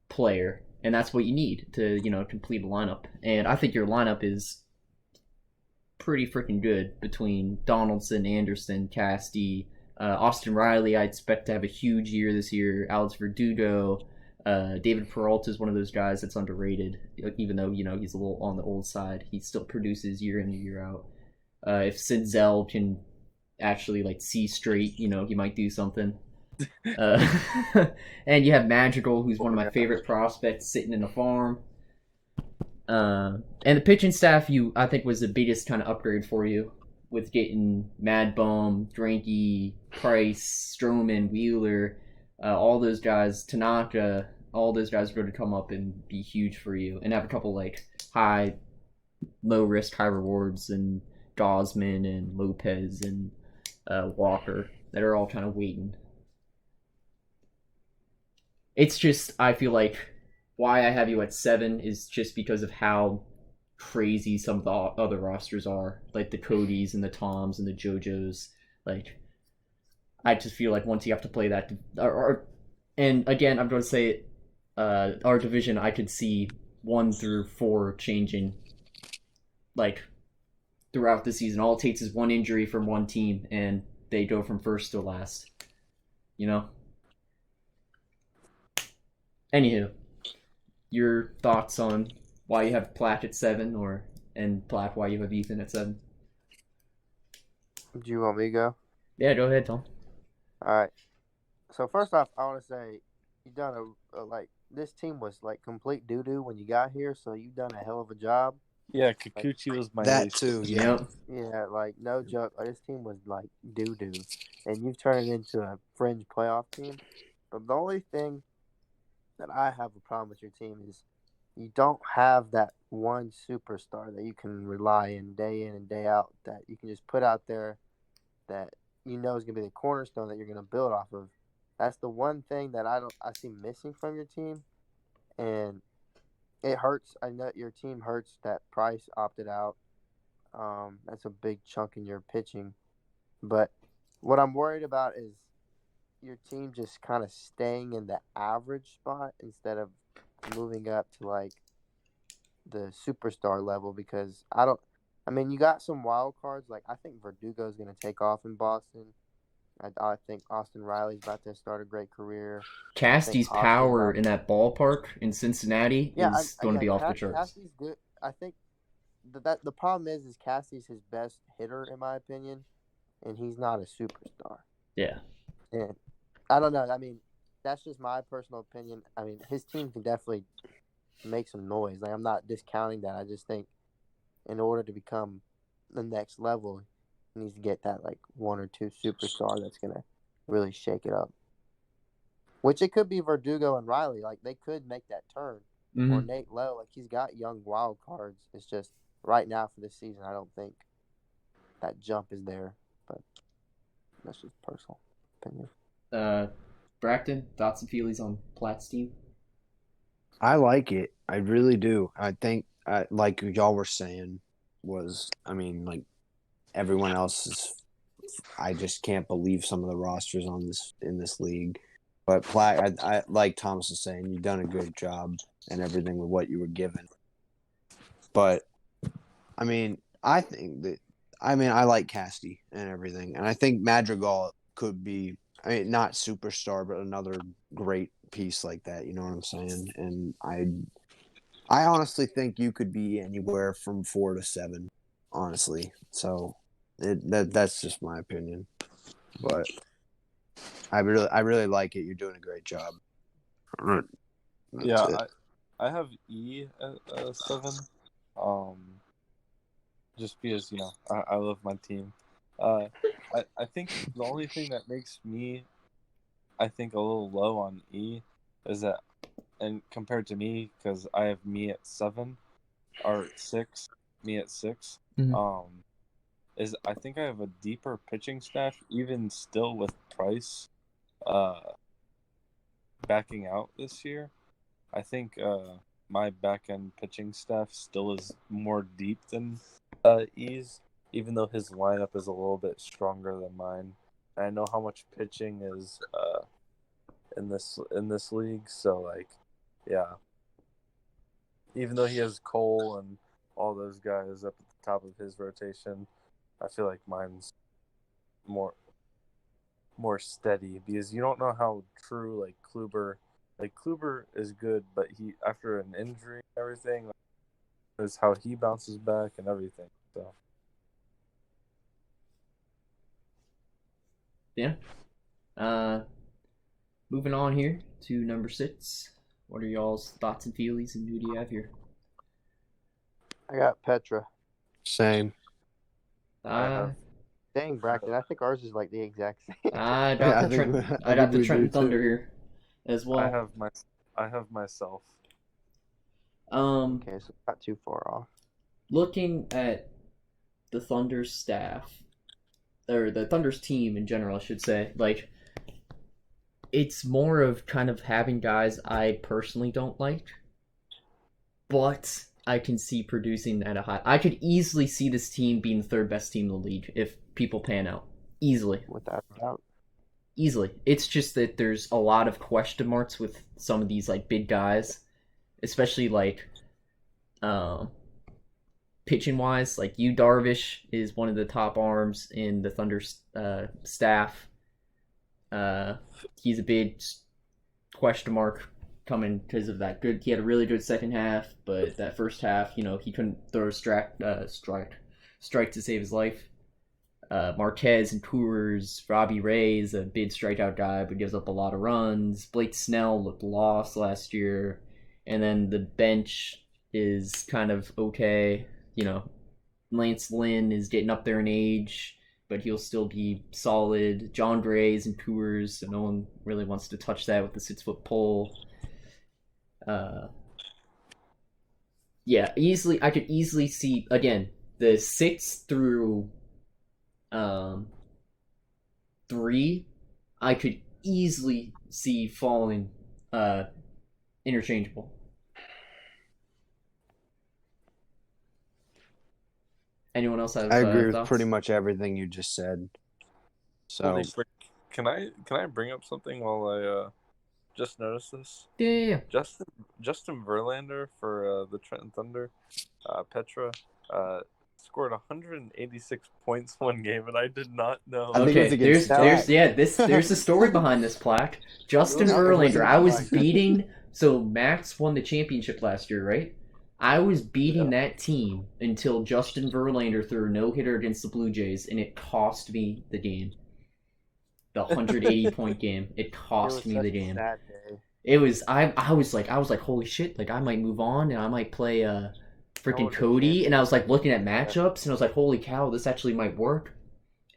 player, and that's what you need to complete a lineup. And I think your lineup is pretty freaking good between Donaldson, Anderson, Casti, Austin Riley. I expect to have a huge year this year. Alex Verdugo, David Peralta is one of those guys that's underrated, even though he's a little on the old side. He still produces year in and year out. If Sid Zell can actually see straight, he might do something. And you have Madrigal, who's one of my Yeah. favorite prospects, sitting in the farm. And the pitching staff, I think, was the biggest kind of upgrade for you with getting Mad Bum, Dranky, Price, Stroman, Wheeler, all those guys, Tanaka, all those guys are going to come up and be huge for you, and have a couple like low risk, high rewards, and Gosman and Lopez and Walker that are all kind of waiting. It's just, I feel like why I have you at 7 is just because of how crazy some of the other rosters are, like the Codys and the Toms and the JoJos. Like, I just feel like once you have to play that, and again, I'm going to say, our division, I could see 1 through 4 changing, like, throughout the season. All it takes is one injury from one team, and they go from first to last. You know. Anywho, your thoughts on why you have Platt at 7, and Platt why you have Ethan at 7? Do you want me to go? Yeah, go ahead, Tom. All right. So first off, I want to say you done this team was like complete doo doo when you got here, so you've done a hell of a job. Yeah, Kikuchi was my That least. too, yeah. Yep. Yeah, like no joke. Like, this team was like doo doo, and you've turned it into a fringe playoff team. But the only thing that I have a problem with your team is you don't have that one superstar that you can rely in and day out, that you can just put out there that you know is going to be the cornerstone that you're going to build off of. That's the one thing that I see missing from your team, and it hurts. I know your team hurts that Price opted out. That's a big chunk in your pitching, but what I'm worried about is your team just kind of staying in the average spot instead of moving up to like the superstar level, because I mean, you got some wild cards. Like, I think Verdugo is going to take off in Boston. I think Austin Riley's about to start a great career. Casty's I think Austin power Riley, in that ballpark in Cincinnati is going to be off the charts. Cassie's good. I think that the problem is Cassie's his best hitter in my opinion, and he's not a superstar. Yeah. And I don't know. I mean, that's just my personal opinion. I mean, his team can definitely make some noise. Like, I'm not discounting that. I just think in order to become the next level, he needs to get that like 1 or 2 superstar that's gonna really shake it up. Which it could be Verdugo and Riley. Like, they could make that turn. Mm-hmm. Or Nate Lowe. Like, he's got young wild cards. It's just right now for this season, I don't think that jump is there. But that's just personal opinion. Bracton, thoughts and feelings on Platt's team? I like it. I really do. I think, like y'all were saying, like everyone else is. I just can't believe some of the rosters in this league. But Platt, I like Thomas was saying, you've done a good job and everything with what you were given. But I mean, I like Casty and everything, and I think Madrigal could be. I mean, not superstar, but another great piece like that. You know what I'm saying? And I honestly think you could be anywhere from 4 to 7. Honestly, so that's just my opinion. But I really like it. You're doing a great job. Yeah, I have E at 7. Just because I love my team. I think the only thing that makes me, I think, a little low on E is that, and compared to me, because I have me at 7 or 6, me at 6. Mhm. Is I think I have a deeper pitching staff, even still with Price backing out this year. I think my back end pitching staff still is more deep than E's, even though his lineup is a little bit stronger than mine. And I know how much pitching is in this league, so like, yeah. Even though he has Cole and all those guys up at the top of his rotation, I feel like mine's more steady, because you don't know how true Kluber is good, but he, after an injury and everything, is how he bounces back and everything. So Yeah. moving on here to number 6. What are y'all's thoughts and feelings, and who do you have here? I got Petra. Same. Dang, Bracken, I think ours is like the exact same. I Yeah, got I the think Trenton. I I got think the we Trenton do, too. Thunder here as well. I have myself. Okay, so not too far off. Looking at the Thunder's staff, or the Thunder's team in general, I should say, like, it's more of kind of having guys I personally don't like, but I can see producing at a high. I could easily see this team being the third best team in the league if people pan out. Easily. Without a doubt. Easily. It's just that there's a lot of question marks with some of these like big guys, especially like pitching wise. Like Yu Darvish is one of the top arms in the Thunder staff. He's a big question mark coming because of that good. He had a really good second half, but that first half, he couldn't throw a strike to save his life. Marquez and Coors, Robbie Ray is a big strikeout guy, but gives up a lot of runs. Blake Snell looked lost last year, and then the bench is kind of okay. Lance Lynn is getting up there in age, but he'll still be solid. John Gray's and Coors, so no one really wants to touch that with the 6-foot pole. Yeah, I could easily see, again, the 6 through 3, I could easily see falling interchangeable. Anyone else have I agree with thoughts? pretty much everything you just said. So Holy frick. Can I bring up something while I just noticed this? Yeah. Justin Verlander for the Trenton Thunder, Petra, scored 186 points one game, and I did not know. I think Okay, it's against there's a story behind this plaque. Justin Really? Verlander, I was What's beating. So Max won the championship last year, right? I was beating that team until Justin Verlander threw a no-hitter against the Blue Jays, and it cost me the game. The 180-point game. It cost me the game. Sad day. It was. I was like, holy shit! Like I might move on, and I might play freaking Cody. And I was like looking at matchups, and I was like, holy cow, this actually might work.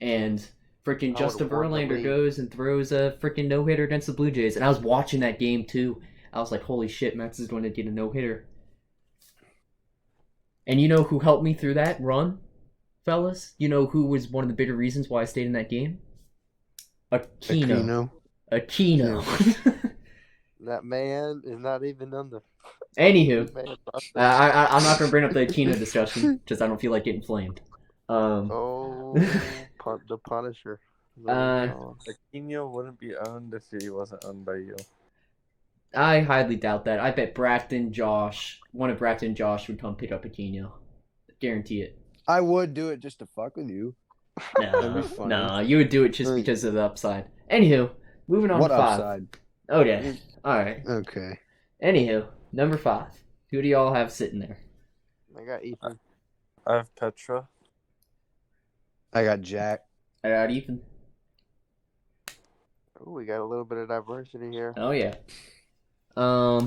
And freaking Justin Verlander goes and throws a freaking no-hitter against the Blue Jays, and I was watching that game too. I was like, holy shit, Max is going to get a no-hitter. And you know who helped me through that run, fellas? You know who was one of the bigger reasons why I stayed in that game? Aquino. That man is not even on the. Anywho, I'm not going to bring up the Aquino discussion because I don't feel like getting flamed. The Punisher. Aquino wouldn't be owned if he wasn't owned by you. I highly doubt that. I bet one of Braxton and Josh would come pick up Aquino. Guarantee it. I would do it just to fuck with you. That'd be funny. No, you would do it just because of the upside. Anywho, moving on What to 5. upside? Okay, alright. Okay. Anywho, number 5. Who do y'all have sitting there? I got Ethan. I have Petra. I got Jack. I got Ethan. Oh, we got a little bit of diversity here. Oh yeah. I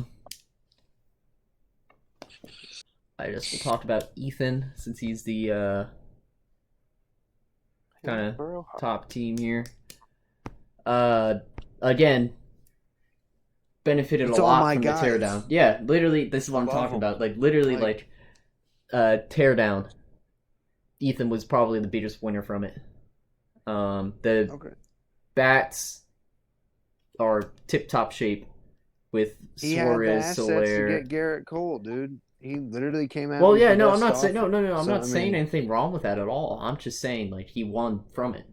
just will talk about Ethan since he's the kind of top team here. Again, benefited It's a all lot my from guys. the teardown. Yeah, literally, this is what I'm Love talking them. about. Like literally, Like- teardown. Ethan was probably the biggest winner from it. The Okay. bats are tip-top shape with He had the Suarez, assets Soler. to get Garrett Cole, dude. He literally came out. Well, with yeah, the no, I'm best not saying no. I'm offer. not So, saying anything wrong with that at all. I'm just saying like he won from it.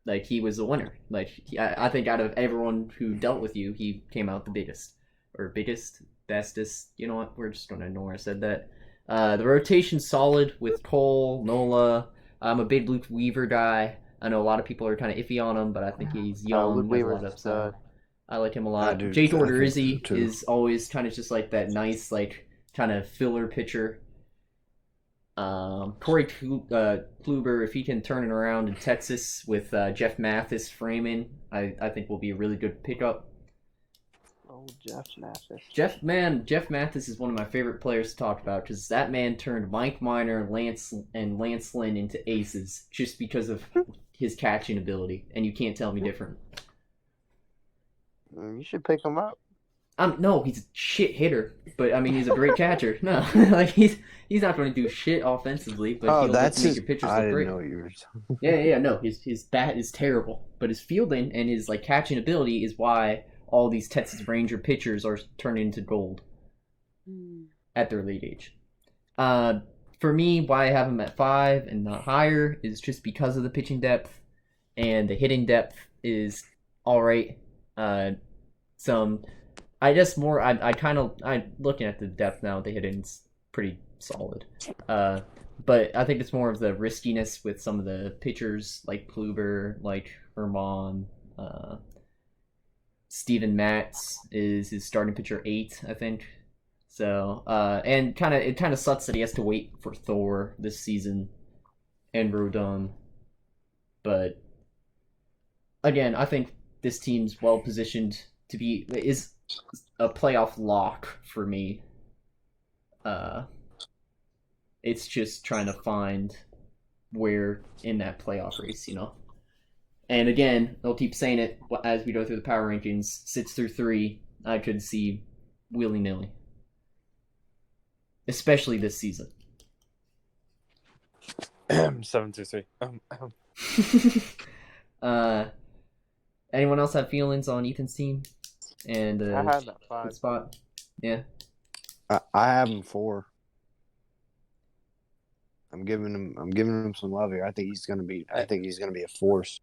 Like he was the winner. Like I think out of everyone who dealt with you, he came out the biggest or biggest, bestest. You know what? We're just gonna ignore I said that. The rotation's solid with Cole, Nola. I'm a big Luke Weaver guy. I know a lot of people are kind of iffy on him, but I think he's young. Luke has a lot Weaver's of a upside. stud. I like him a I lot. do. Jake I think Odorizzi so, too. is always kind of just like that nice, like kind of filler pitcher. Corey Kluber, if he can turn it around in Texas with Jeff Mathis framing, I think will be a really good pickup. Oh, Jeff Mathis. Jeff Mathis is one of my favorite players to talk about because that man turned Mike Minor, Lance Lynn into aces just because of his catching ability, and you can't tell me different. You should pick him up. No, he's a shit hitter, but I mean he's a great catcher. No, like he's not going to do shit offensively, but he'll that's make his. your pitchers I look didn't great. know you were. Yeah, no, his bat is terrible, but his fielding and his like catching ability is why all these Texas Ranger pitchers are turned into gold at their late age. For me, why I have him at 5 and not higher is just because of the pitching depth, and the hitting depth is all right. I'm looking at the depth now. The hitting's pretty solid. But I think it's more of the riskiness with some of the pitchers like Kluber, like Herman, Steven Matz is his starting pitcher 8, I think. So, and it kind of sucks that he has to wait for Thor this season and Rodon. But again, I think this team's well positioned to is a playoff lock for me. It's just trying to find where in that playoff race, you know. And again, they'll keep saying it as we go through the power rankings. 6 through 3, I could see willy-nilly. Especially this season. 7 through 3. Anyone else have feelings on Ethan's team? And I had that 5 spot. Yeah. I have him 4. I'm giving him some love here. I think he's gonna be a force.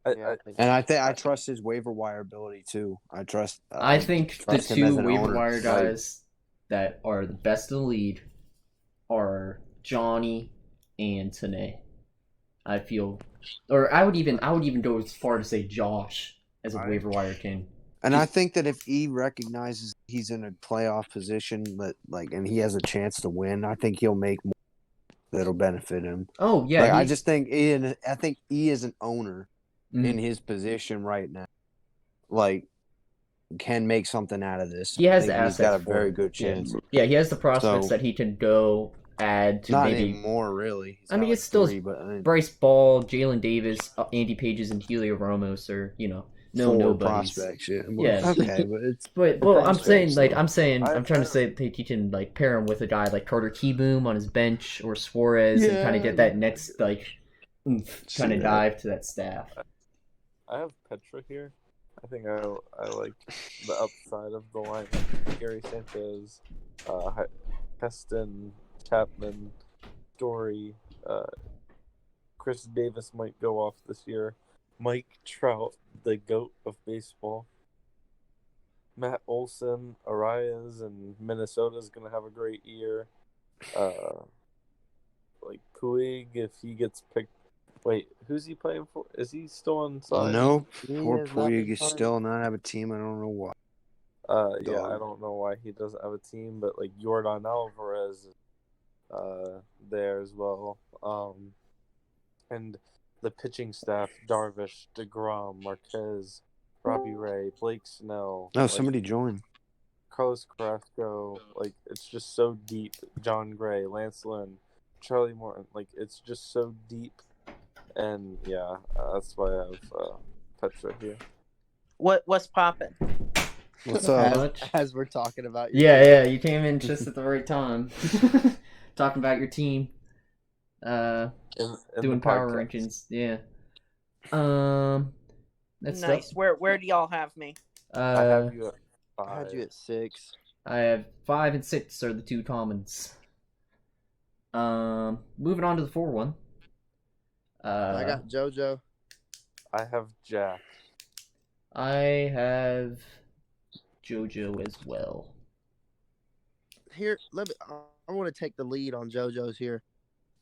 I trust his waiver wire ability too. I think the 2 waiver wire guys that are the best in the league are Johnny and Tanae. I feel, or I would even go as far to say Josh as a waiver wire king. And I think that if he recognizes he's in a playoff position, and he has a chance to win, I think he'll make more that'll benefit him. Oh yeah, I just think he is an owner in his position right now, can make something out of this. He has the assets. He's got a very good chance. Yeah, he has the prospects that he can go add to not maybe anymore, really. It's still 3, Bryce Ball, Jalen Davis, Andy Pages, and Helio Ramos are nobodies. Prospects. Yeah. Okay, I'm trying to say that he can pair him with a guy like Carter Keyboom on his bench or Suarez and kind of get that next kind of dive to that staff. I have Petra here. I think I like the upside of the lineup. Gary Sanchez, Heston, Chapman, Story, Chris Davis might go off this year. Mike Trout, the GOAT of baseball. Matt Olson, Arias, and Minnesota's going to have a great year. Puig, if he gets picked. Wait, who's he playing for? Is he still on side? No, poor Puig is still not have a team. I don't know why. Yeah, I don't know why he doesn't have a team, but Yordan Alvarez there as well. And the pitching staff, Darvish, DeGrom, Marquez, Robbie Ray, Blake Snell. No, somebody joined. Carlos Carrasco. It's just so deep. John Gray, Lance Lynn, Charlie Morton. It's just so deep. And yeah, that's why I have Petra here. What's poppin'? What's up? As we're talking about yeah, you came in just at the right time. Talking about your team. Doing power rankings. Yeah. That's nice. Stuff. Where do y'all have me? I have you at 5. I had you at 6. I have 5 and 6 are the 2 commons. Moving on to the 4-1. I got JoJo. I have Jack. I have JoJo as well. Here, I want to take the lead on JoJo's here.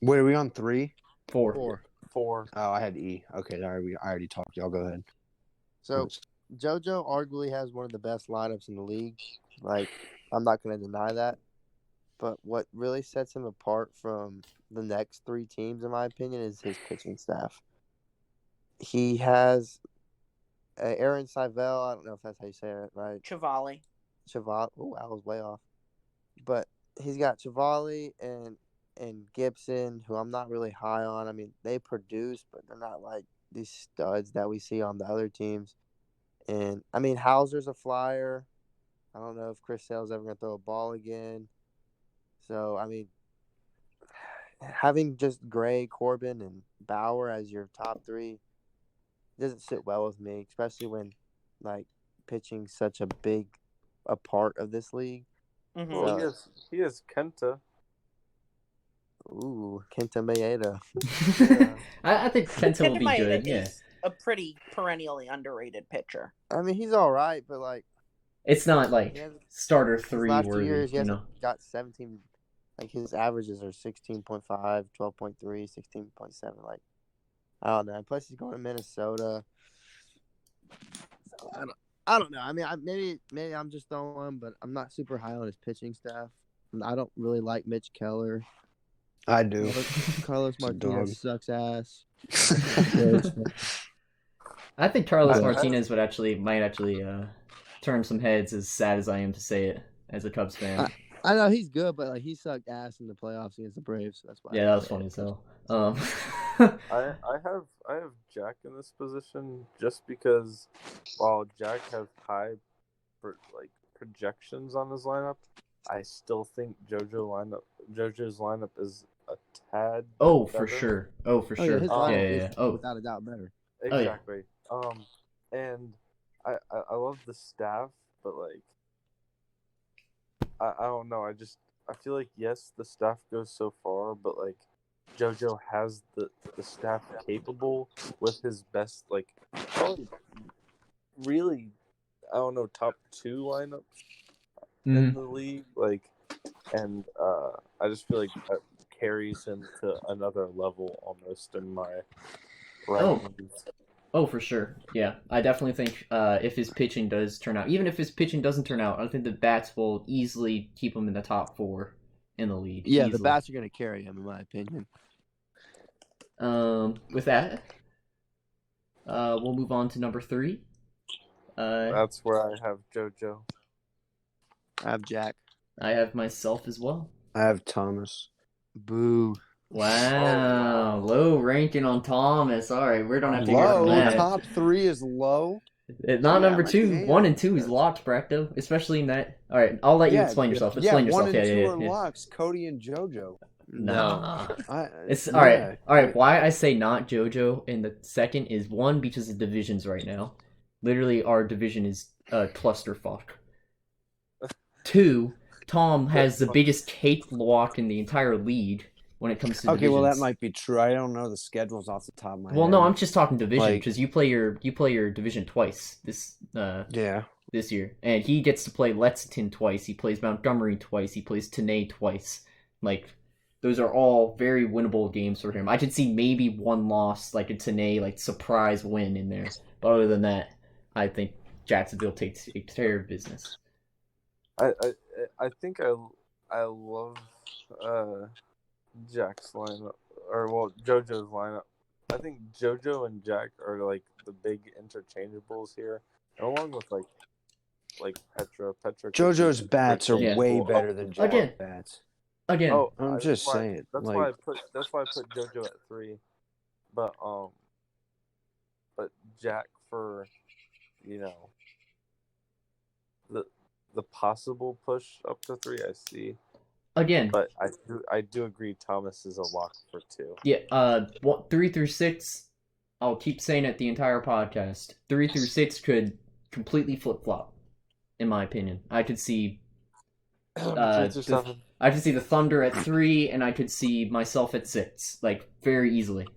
Wait, are we on 3? 4. 4. Oh, I had E. Okay, I already talked. Y'all go ahead. So, JoJo arguably has one of the best lineups in the league. I'm not going to deny that. But what really sets him apart from the next 3 teams, in my opinion, is his pitching staff. He has Aaron Sivell. I don't know if that's how you say it right. Chivali. Chivali. Oh, I was way off. But he's got Chivali and Gibson, who I'm not really high on. I mean, they produce, but they're not like these studs that we see on the other teams. And I mean, Hauser's a flyer. I don't know if Chris Sale's ever gonna throw a ball again. So I mean, having just Gray, Corbin, and Bauer as your top three doesn't sit well with me, especially when like pitching's such a part of this league. Mm-hmm. Well, So, he has Kenta. ooh, Kenta Maeda. Yeah. I think Kenta will be Maeda good. Yeah, is a pretty perennially underrated pitcher. I mean, he's all right, but like it's not like he has, starter his 3 last 2 worthy. years, he You hasn't know. got 17. Like his averages are 16.5, 12.3, 16.7. Like I don't know. Plus he's going to Minnesota. So I don't know. I mean, maybe I'm just throwing, but I'm not super high on his pitching staff. I don't really like Mitch Keller. I do. Carlos It's a dog. Martinez sucks ass. I think Carlos Yeah. Martinez might actually turn some heads. As sad as I am to say it, as a Cubs fan. I know he's good, but like he sucked ass in the playoffs against the Braves. So that's why. Yeah, that was funny as hell. I have Jack in this position just because while Jack has high projections on his lineup, I still think JoJo's lineup is a tad. Oh, better. for sure. Oh, for Oh, sure. yeah, his Yeah, lineup yeah, yeah. is Oh, without a doubt better. Oh, yeah. Exactly. And I love the staff, but like I don't know. I feel like yes, the staff goes so far, but like JoJo has the staff capable with his best probably really I don't know top 2 lineups in the league and I just feel like that carries him to another level almost in my rankings. Oh, for sure. Yeah, I definitely think if his pitching does turn out, even if his pitching doesn't turn out, I think the bats will easily keep him in the top 4 in the league. Yeah, easily. the bats are going to carry him, in my opinion. With that, we'll move on to number 3. That's where I have JoJo. I have Jack. I have myself as well. I have Thomas. Boo. Wow, low ranking on Thomas. All right, we don't have to hear from Low. that. Top 3 is low. Not Yeah, number like, 2. damn. 1 and 2 is locked, Bracto. Especially in that. All right, I'll let you explain yourself. Explain yourself. 1 and 2 Yeah, are yeah. locks. Cody and JoJo. Nah. It's yeah. all right. All right. Why I say not JoJo in the second is 1 because of divisions right now. Literally, our division is a clusterfuck. 2, Tom has the biggest cakewalk in the entire league when it comes to Okay, divisions. well that might be true. I don't know the schedules off the top of my head. Well, no, I'm just talking division Like- because you play your division twice this Yeah. this year, and he gets to play Lexington twice. He plays Montgomery twice. He plays Tenay twice. Like, those are all very winnable games for him. I could see maybe 1 loss, like a Tenay surprise win in there, but other than that, I think Jacksonville takes care of business. I think I love Jack's lineup JoJo's lineup. I think JoJo and Jack are the big interchangeables here, and along with Petra. JoJo's bats are Yeah. way better than Jack's Again. bats. Again, Oh, I'm just saying. That's why I put JoJo at 3, but Jack for the possible push up to 3 I see, again, but I do agree Thomas is a lock for 2. yeah. 3 through 6. I'll keep saying it the entire podcast. 3 through 6 could completely flip flop, in my opinion. I could see. I could see the Thunder at 3, and I could see myself at 6, very easily.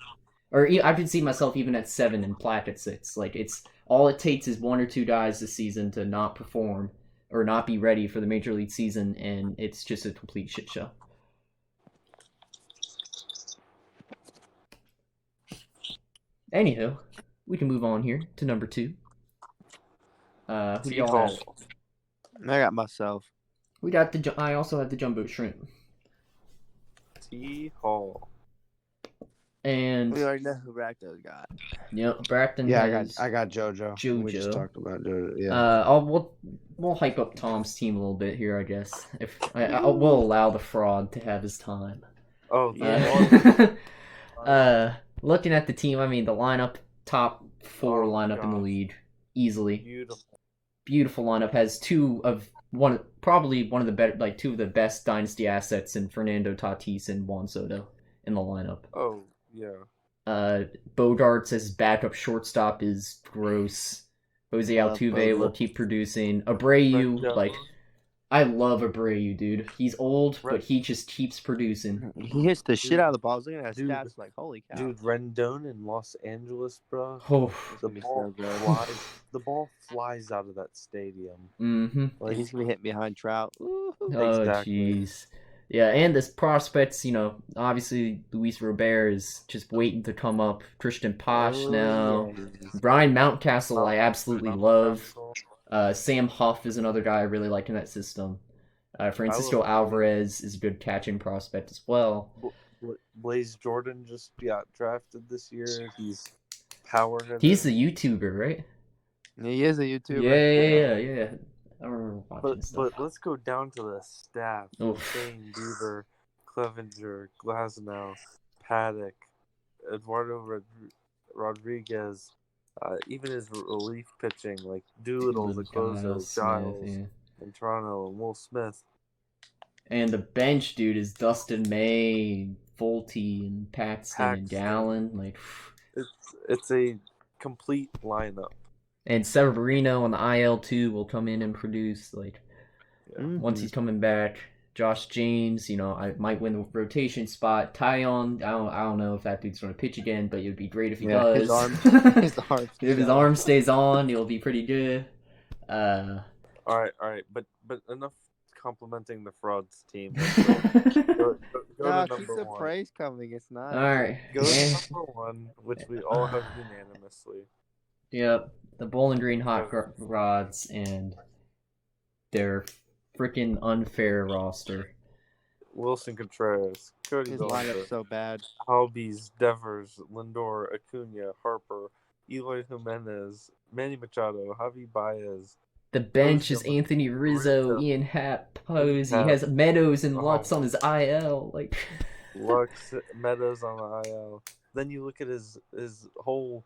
Or I could see myself even at 7 and Platt at 6. It's all it takes is 1 or 2 guys this season to not perform or not be ready for the major league season, and it's just a complete shit show. Anywho, we can move on here to number 2. Who do y'all have? I got myself. We got I also have the Jumbo Shrimp. T Hall. And We already know who Bracto's got. Bracton Yeah, has I got JoJo. We just JoJo. talked about JoJo. Yeah. We'll hype up Tom's team a little bit here, I guess. If we'll allow the fraud to have his time. Oh, Yeah. Looking at the team, I mean the lineup, top 4 Oh, lineup in the gosh. league, easily. beautiful. Lineup, has probably one of the better, like 2 of the best dynasty assets in Fernando Tatis and Juan Soto in the lineup. Oh, yeah. Bogarts as backup shortstop is gross. Jose Love Altuve will Bogart. keep producing. Abreu, Rendon. like, I love Abreu, dude. He's old, Ren- but he just keeps producing. He hits the shit out of the ball. I was looking at his Dude. stats, like, holy cow. Dude, Rendon in Los Angeles, bro. Oh, It's The gonna be ball so good. flies. The ball flies out of that stadium. mm-hmm. Like, He's gonna be hitting behind Trout. Woo-hoo. Oh, Exactly. jeez. Yeah, and this prospects, obviously Luis Robert is just waiting to come up. Christian Posh now. Yeah. Brian Mountcastle, I absolutely love. Mountcastle. Sam Huff is another guy I really like in that system. Francisco love Alvarez is a good catching prospect as well. Blaze Jordan just got drafted this year. He's power hitter. He's the YouTuber, right? He is a YouTuber. Yeah. I remember watching But stuff. let's go down to the staff. Oof. Shane Bieber, Clevenger, Glasnow, Paddock, Eduardo Rodriguez, even his relief pitching like Doolittle, the closer, Giles, yeah. in Toronto, and Will Smith. And the bench, dude, is Dustin May, Volte, and Paxton, and Gallen. Like, It's a complete lineup. and Severino on the IL too will come in and produce. Like, once he's coming back. Josh James, I might win the rotation spot. Tyon, I don't know if that dude's going to pitch again, but it would be great if he does. His arm If his arm stays on, it'll be pretty good. All right, but enough complimenting the frauds team. Go No, to keep number the one. praise coming. It's not. All right. Go to number one, which we all have unanimously. Yep, the Bowling Green Hot Rods and their freaking unfair roster. Wilson Contreras, Cody His Bellinger, lineup's so bad. Albies, Devers, Lindor, Acuna, Harper, Eloy Jimenez, Manny Machado, Javi Baez. The bench is Anthony Rizzo, Ian Happ, Posey. He has Meadows and Lutz on his IL. Like, Lux, Meadows on the IL. Then you look at his whole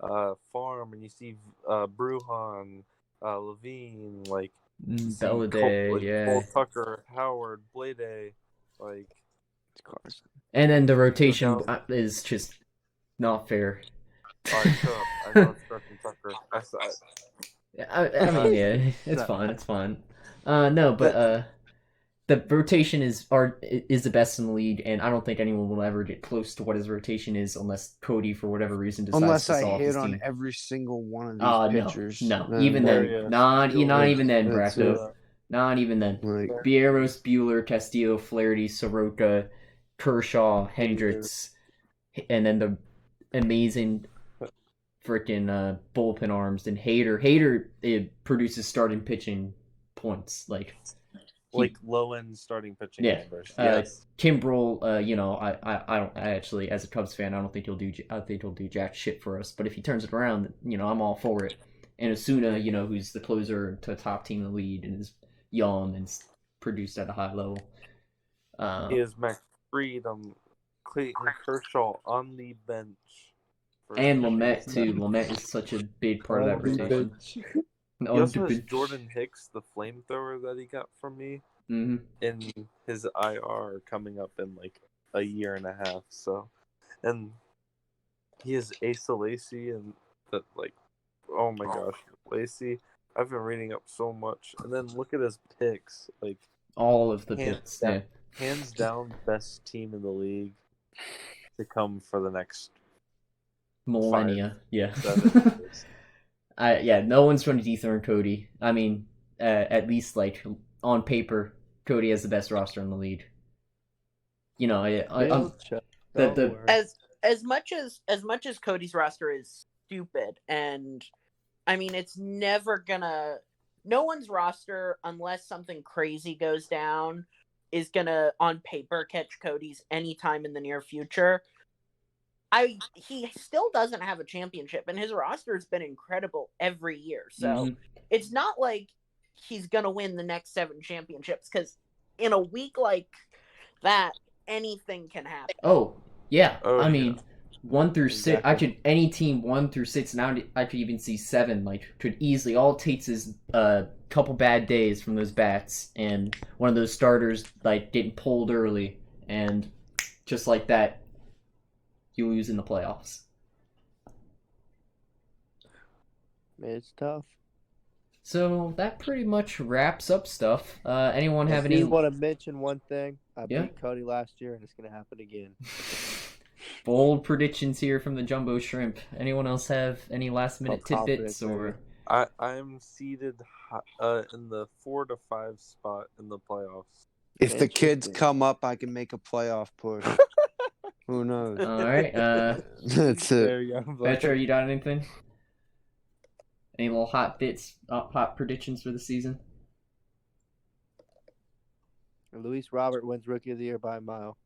farm and you see Bruhan, Levine, like Belladay, yeah. Cole Tucker, Howard, Blade, like. Carson. And then the rotation is just not fair. All right, shut up. I know it's Carson Tucker. I saw it. I mean, yeah, it's fine. No, but the rotation is the best in the league, and I don't think anyone will ever get close to what his rotation is unless Cody, for whatever reason, decides Unless to I sell off hit his on team. every single one of these pitchers. No, then even there then, he is. not even then, That's Bracco. Not even then. Like, Bieros, Bueller, Castillo, Flaherty, Soroka, Kershaw, Hendricks, and then the amazing freaking bullpen arms and Hader. It produces starting pitching points like low end starting pitching yeah. numbers. Yes. Kimbrel, I actually, as a Cubs fan, I think he'll do jack shit for us. But if he turns it around, I'm all for it. And Osuna, who's the closer to a top team in the league and is young and produced at a high level. He has Max Fried on Clayton Kershaw on the bench. And Lamet too. Lamet is such a big part of that rotation. He also has Jordan Hicks, the flamethrower that he got from me, in his IR coming up in like a year and a half. So, and he has Asa Lacy and that oh my gosh, Lacy. I've been reading up so much, and then look at his picks, like all of the picks. Yeah. Hands down, best team in the league to come for the next millennia. 7 years. No one's trying to dethrone Cody. I mean, at least on paper, Cody has the best roster in the league. As much as Cody's roster is stupid, and I mean it's never gonna. No one's roster, unless something crazy goes down, is gonna on paper catch Cody's anytime in the near future. he still doesn't have a championship, and his roster has been incredible every year. So Mhm. it's not like he's gonna win the next 7 championships, because in a week like that, anything can happen. Oh, yeah. Oh, I yeah. mean, 1 through 6. I Exactly. could any team 1 through 6. Now I could even see 7. Like, could easily. All it takes is a couple bad days from those bats, and one of those starters like getting pulled early, and just like that, you lose in the playoffs. It's tough. So that pretty much wraps up stuff. Anyone have I any? do want to mention one thing. I Yeah? beat Cody last year, and it's gonna happen again. Bold predictions here from the Jumbo Shrimp. Anyone else have any last minute Called tidbits confidence, or? I am seated in the 4 to 5 spot in the playoffs. If the kids Interesting. come up, I can make a playoff push. Who knows? All right. That's it. There you go. Petro, you got anything? Any little hot bits, hot predictions for the season? Luis Robert wins Rookie of the Year by a mile.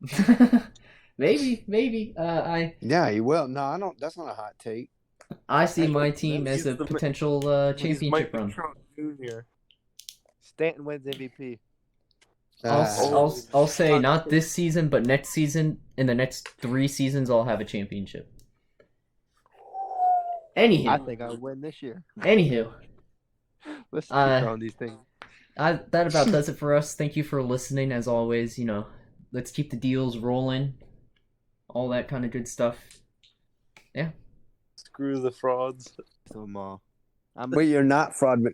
maybe. Yeah, he will. No, I don't. That's not a hot take. I see my He's team as a the- potential He's championship Mike run. Trout Jr. Stanton wins MVP. I'll say not this season, but next season. In the next 3 seasons, I'll have a championship. Anywho, I think I'll win this year. anywho, Let's keep Uh, on these things. that about does it for us. Thank you for listening. As always, let's keep the deals rolling. All that kind of good stuff. Screw the frauds. So, I'm Wait, you're not fraud.